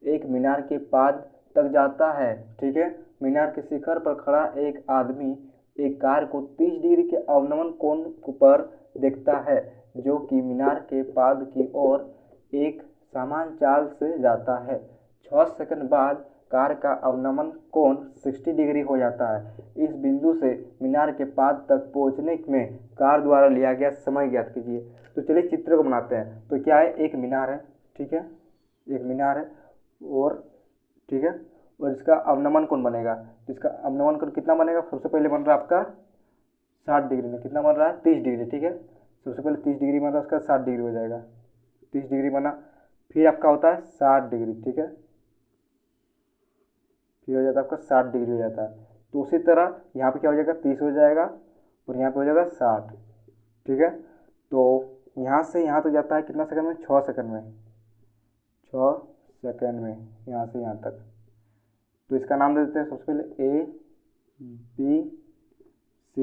एक मीनार के पाद तक जाता है, ठीक है। मीनार के शिखर पर खड़ा एक आदमी एक कार को 30 डिग्री के अवनमन कोण पर देखता है, जो कि मीनार के पाद की ओर एक समान चाल से जाता है। 6 सेकंड बाद कार का अवनमन कोण 60 डिग्री हो जाता है। इस बिंदु से मीनार के पाद तक पहुंचने में कार द्वारा लिया गया समय ज्ञात कीजिए। तो चलिए चित्र को बनाते हैं। तो क्या है, एक मीनार है, ठीक है, एक मीनार है और ठीक है, और इसका अवनमन कोण बनेगा। तो इसका अवनमन कोण कितना बनेगा, सबसे पहले बन रहा है आपका 60 डिग्री में, कितना बन रहा है 30 डिग्री, ठीक है। सबसे पहले 30 डिग्री बन रहा है, उसका 60 डिग्री हो जाएगा, 30 डिग्री बना, फिर आपका होता है 60 डिग्री, ठीक है, फिर हो जाता है आपका 60 डिग्री हो जाता है। तो उसी तरह यहाँ पे क्या हो जाएगा 30 हो जाएगा और यहाँ पे हो जाएगा 60, ठीक है। तो यहाँ से यहाँ तक जाता है कितना सेकंड में, 6 सेकंड में, 6 सेकंड में यहाँ से यहाँ तक। तो इसका नाम दे देते हैं सबसे पहले A B C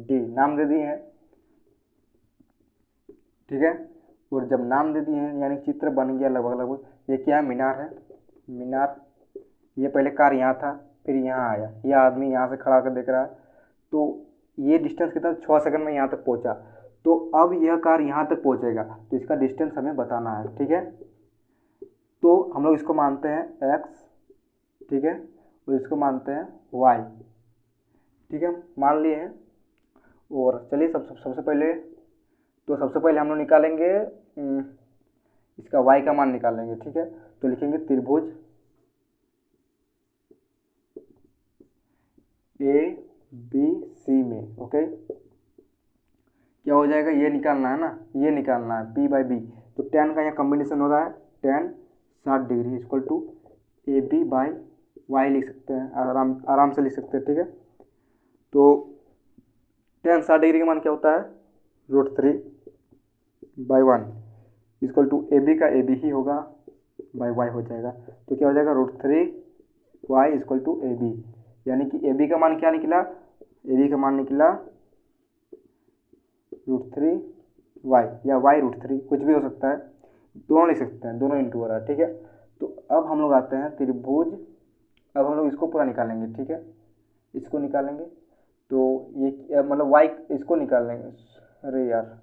D, नाम दे दिए हैं, ठीक है। और जब नाम दे दिए हैं यानी चित्र बन गया लगभग लगभग। ये क्या है, मीनार है, मीनार, ये पहले कार यहाँ था फिर यहाँ आया, यह आदमी यहाँ से खड़ा कर देख रहा है। तो ये डिस्टेंस कितना, 6 सेकंड में यहाँ तक पहुँचा। तो अब यह कार यहाँ तक पहुँचेगा, तो इसका डिस्टेंस हमें बताना है, ठीक है। तो हम लोग इसको मानते हैं x, ठीक है, और इसको मानते हैं y, ठीक है, मान लिए हैं। और चलिए सबसे पहले हम लोग निकालेंगे इसका y का मान निकालेंगे, ठीक है। तो लिखेंगे त्रिभुज ABC में, ओके, क्या हो जाएगा, ये निकालना है ना, ये निकालना है P/B। तो tan का यहाँ कॉम्बिनेशन हो रहा है, tan 60 degree equal to AB/y लिख सकते हैं, आराम से लिख सकते हैं, ठीक है। तो tan 60 डिग्री का मान क्या होता है, √3/1 इक्वल टू AB का AB ही होगा y हो जाएगा। तो क्या हो जाएगा, √3y इक्वल टू AB, यानी कि AB का मान क्या निकला, AB का मान निकला √3y या y√3, कुछ भी हो सकता है, दोनों लिख सकते हैं, दोनों इंटू हो रहा है, ठीक है। तो अब हम लोग आते हैं त्रिभुज, अब हम लोग इसको पूरा निकालेंगे, ठीक है, इसको निकालेंगे। तो ये मतलब y इसको निकाल लेंगे, अरे यार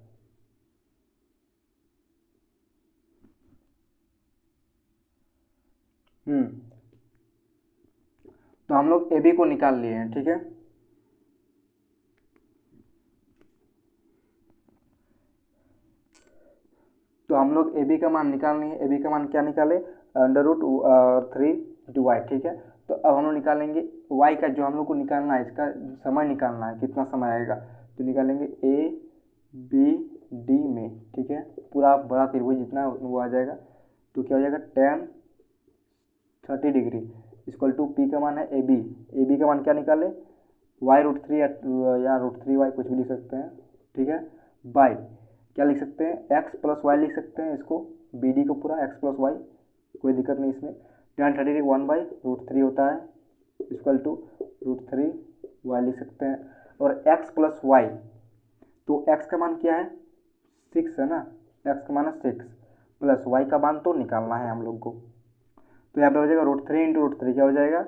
तो हम लोग AB को निकाल लिए हैं, ठीक है। तो हम लोग AB का मान निकाल लिए, AB का मान क्या निकाले, √3y, ठीक है। तो अब हम लोग निकालेंगे y का, जो हम लोग को निकालना है, इसका समय निकालना है, कितना समय आएगा। तो निकालेंगे ABD में, ठीक है, पूरा बड़ा त्रिभुज जितना वो आ जाएगा। तो क्या हो जाएगा, tan 30 degree equal to P का मान है AB का मान क्या निकाले, y√3 या √3y, कुछ भी लिख सकते हैं, ठीक है, बाय क्या लिख सकते हैं, x + y लिख सकते हैं, इसको BD को पूरा x + y, कोई दिक्कत नहीं इसमें। tan 30 डिग्री 1/√3 होता है इक्वल टू √3y लिख सकते हैं। और x + y, तो x का मान क्या है, 6 है ना, x का मान है 6 प्लस y का मान तो निकालना है हम लोग को। तो यहाँ पे हो जाएगा √3 × √3 क्या हो जाएगा,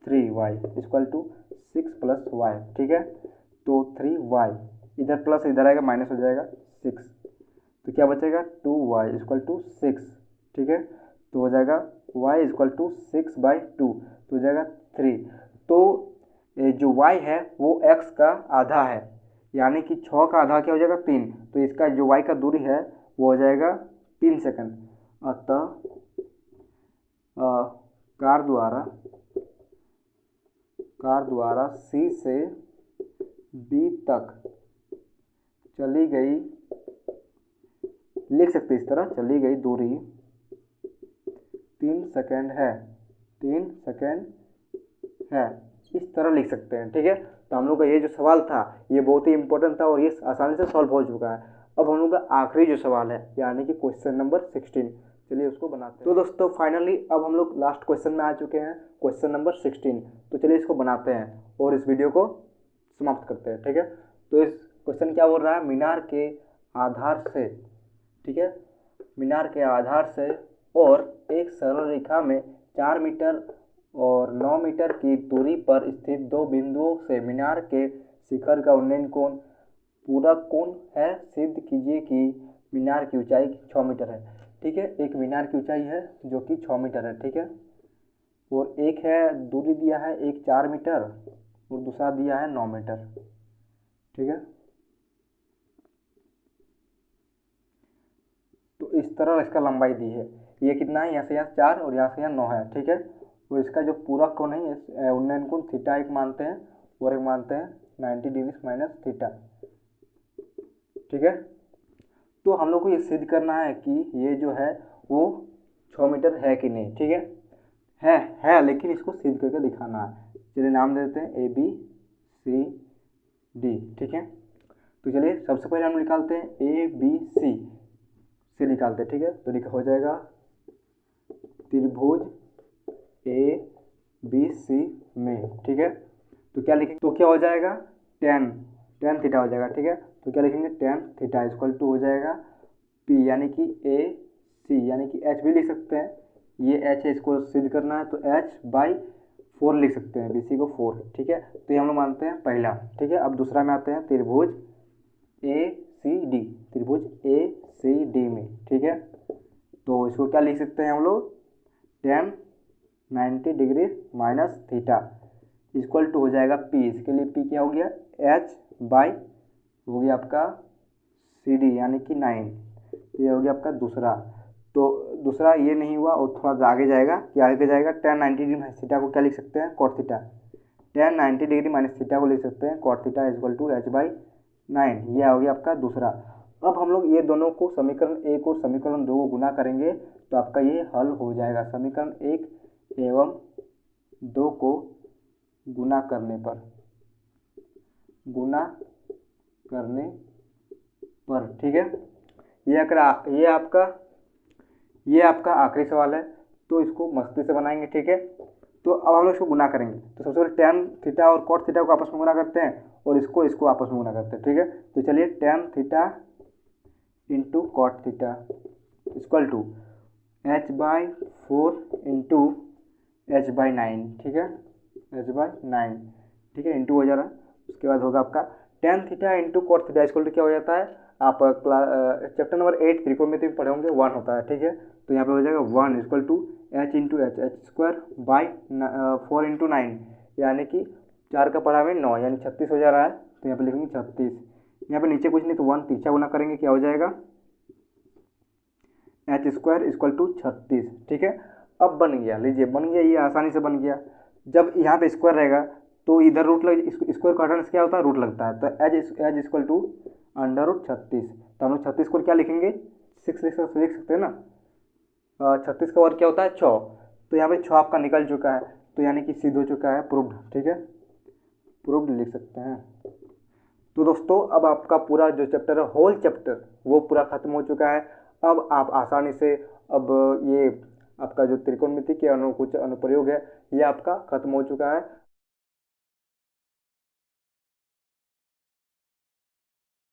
3y इक्वल टू 6 + y, ठीक है। तो 3y इधर प्लस इधर आएगा माइनस हो जाएगा 6, तो क्या बचेगा 2y इक्वल टू 6, ठीक है। तो हो जाएगा y इक्वल टू 6/2, तो हो जाएगा 3। तो जो y है वो x का आधा है, यानी कि 6 का आधा क्या हो जाएगा 3, तो इसका जो y का दूरी है वो हो जाएगा 3 सेकंड। अतः कार द्वारा C से B तक चली गई, लिख सकते इस तरह, चली गई दूरी 3 सेकंड है, 3 सेकंड है, इस तरह लिख सकते हैं, ठीक है। तो हम लोग का ये जो सवाल था ये बहुत ही इंपॉर्टेंट था और ये आसानी से सॉल्व हो चुका है। अब हम लोग का आखिरी जो सवाल है, यानी कि क्वेश्चन नंबर 16, चलिए उसको बनाते हैं। तो दोस्तों फाइनली अब हम लोग लास्ट क्वेश्चन में आ चुके हैं, क्वेश्चन नंबर 16। तो चलिए इसको बनाते हैं और इस वीडियो को समाप्त करते हैं, ठीक है। तो इस क्वेश्चन क्या बोल रहा है, मीनार के आधार से, ठीक है, मीनार के आधार से और एक सरल रेखा में 4 मीटर और 9 मीटर की दूरी पर स्थित दो बिंदुओं से मीनार के शिखर का उन्नयन कोण पूरक कोण है, सिद्ध कीजिए कि मीनार की ऊंचाई 6 मीटर है, ठीक है। एक मीनार की ऊंचाई है जो कि 6 मीटर है, ठीक है, और एक है दूरी दिया है एक 4 मीटर और दूसरा दिया है 9 मीटर, ठीक है। तो इस तरह इसका लंबाई दी है, ये कितना है, यहाँ से यहाँ 4 और यहाँ से यहाँ 9 है, ठीक है। और इसका जो पूरक कोण है उन्नयन कोण थीटा एक मानते हैं और एक मानते हैं 90 डिग्री माइनस थीटा, ठीक है। तो हम लोग को ये सिद्ध करना है कि ये जो है वो 6 मीटर है कि नहीं, ठीक है लेकिन इसको सिद्ध करके दिखाना है। चलिए नाम दे देते हैं ABCD, ठीक है। तो चलिए सबसे पहले हम निकालते हैं ABC से निकालते हैं, ठीक है। तो हो जाएगा त्रिभुज ABC में, ठीक है। तो क्या लिखेंगे, तो क्या हो जाएगा tan थीटा हो जाएगा, ठीक है। तो क्या लिखेंगे tan थीटा इक्वल टू हो जाएगा P यानी कि AC यानी कि H भी लिख सकते हैं, ये H है, इसको सिद्ध करना है तो H/4 4 लिख सकते हैं, BC को 4, ठीक है। तो ये हम लोग मानते हैं पहला, ठीक है। अब दूसरा में आते हैं, त्रिभुज ACD, त्रिभुज ACD में, ठीक है। तो इसको क्या लिख सकते हैं हम लोग, tan 90 degree minus theta equal to हो जाएगा P। इसके लिए P क्या हो गया, H बाई हो गया आपका CD यानी कि 9। ये हो गया आपका दूसरा। तो दूसरा ये नहीं हुआ और थोड़ा सा आगे जाएगा, क्या आगे जाएगा, tan 90 डिग्री माइनस थीटा को क्या लिख सकते हैं, cot थीटा। tan 90 डिग्री माइनस थीटा को लिख सकते हैं cot theta equal to H by 9। यह हो गया आपका दूसरा। अब हम लोग ये दोनों को समीकरण 1 और समीकरण 2 को गुना करेंगे तो आपका ये हल हो जाएगा। समीकरण 1 एवं 2 को गुना करने पर, ठीक है। ये आपका आखिरी सवाल है, तो इसको मस्ती से बनाएंगे, ठीक है। तो अब हम लोग इसको गुना करेंगे, तो सबसे पहले tan थीटा और cot थीटा को आपस में गुना करते हैं और इसको आपस में गुना करते हैं, ठीक है। तो चलिए tan theta into cot theta equal to H by 4 into H by 9, ठीक है, H बाई 9, ठीक है, इंटू हो जा रहा है। उसके बाद होगा आपका tan theta into cot theta equal to क्या हो जाता है, आप चैप्टर नंबर 8 त्रिकोणमिति में पढ़े होंगे, 1 होता है, ठीक है। तो यहाँ पे हो जाएगा 1 equal to H into H square by 4 into 9 यानी कि 4 का पढ़ा में 9 यानी 36 हो जा रहा है। तो यहाँ पे लिखेंगे 36। यहाँ पे नीचे कुछ नहीं तो 1 तीसरा गुना करेंगे, क्या हो जाएगा, H स्क्वायर इक्वल टू 36, ठीक है। अब बन गया, लीजिए बन गया, ये आसानी से बन गया। जब यहाँ पे स्क्वायर रहेगा तो इधर रूट लग, स्क्वायर का हटाने से क्या होता है, रूट लगता है। तो H equal to under root 36। तो हम लोग 36 को क्या लिखेंगे, 6 लिख सकते हैं ना। 36 का वर्ग क्या होता है, 6। तो यहाँ पे 6 आपका निकल चुका है, तो यानी कि सिद्ध हो चुका है, प्रूव्ड, ठीक है, प्रूव्ड लिख सकते हैं। तो दोस्तों अब आपका पूरा जो चैप्टर है, होल चैप्टर, वो पूरा खत्म हो चुका है। अब आप आसानी से अब ये आपका जो त्रिकोणमिति के कुछ अनुप्रयोग है ये आपका खत्म हो चुका है।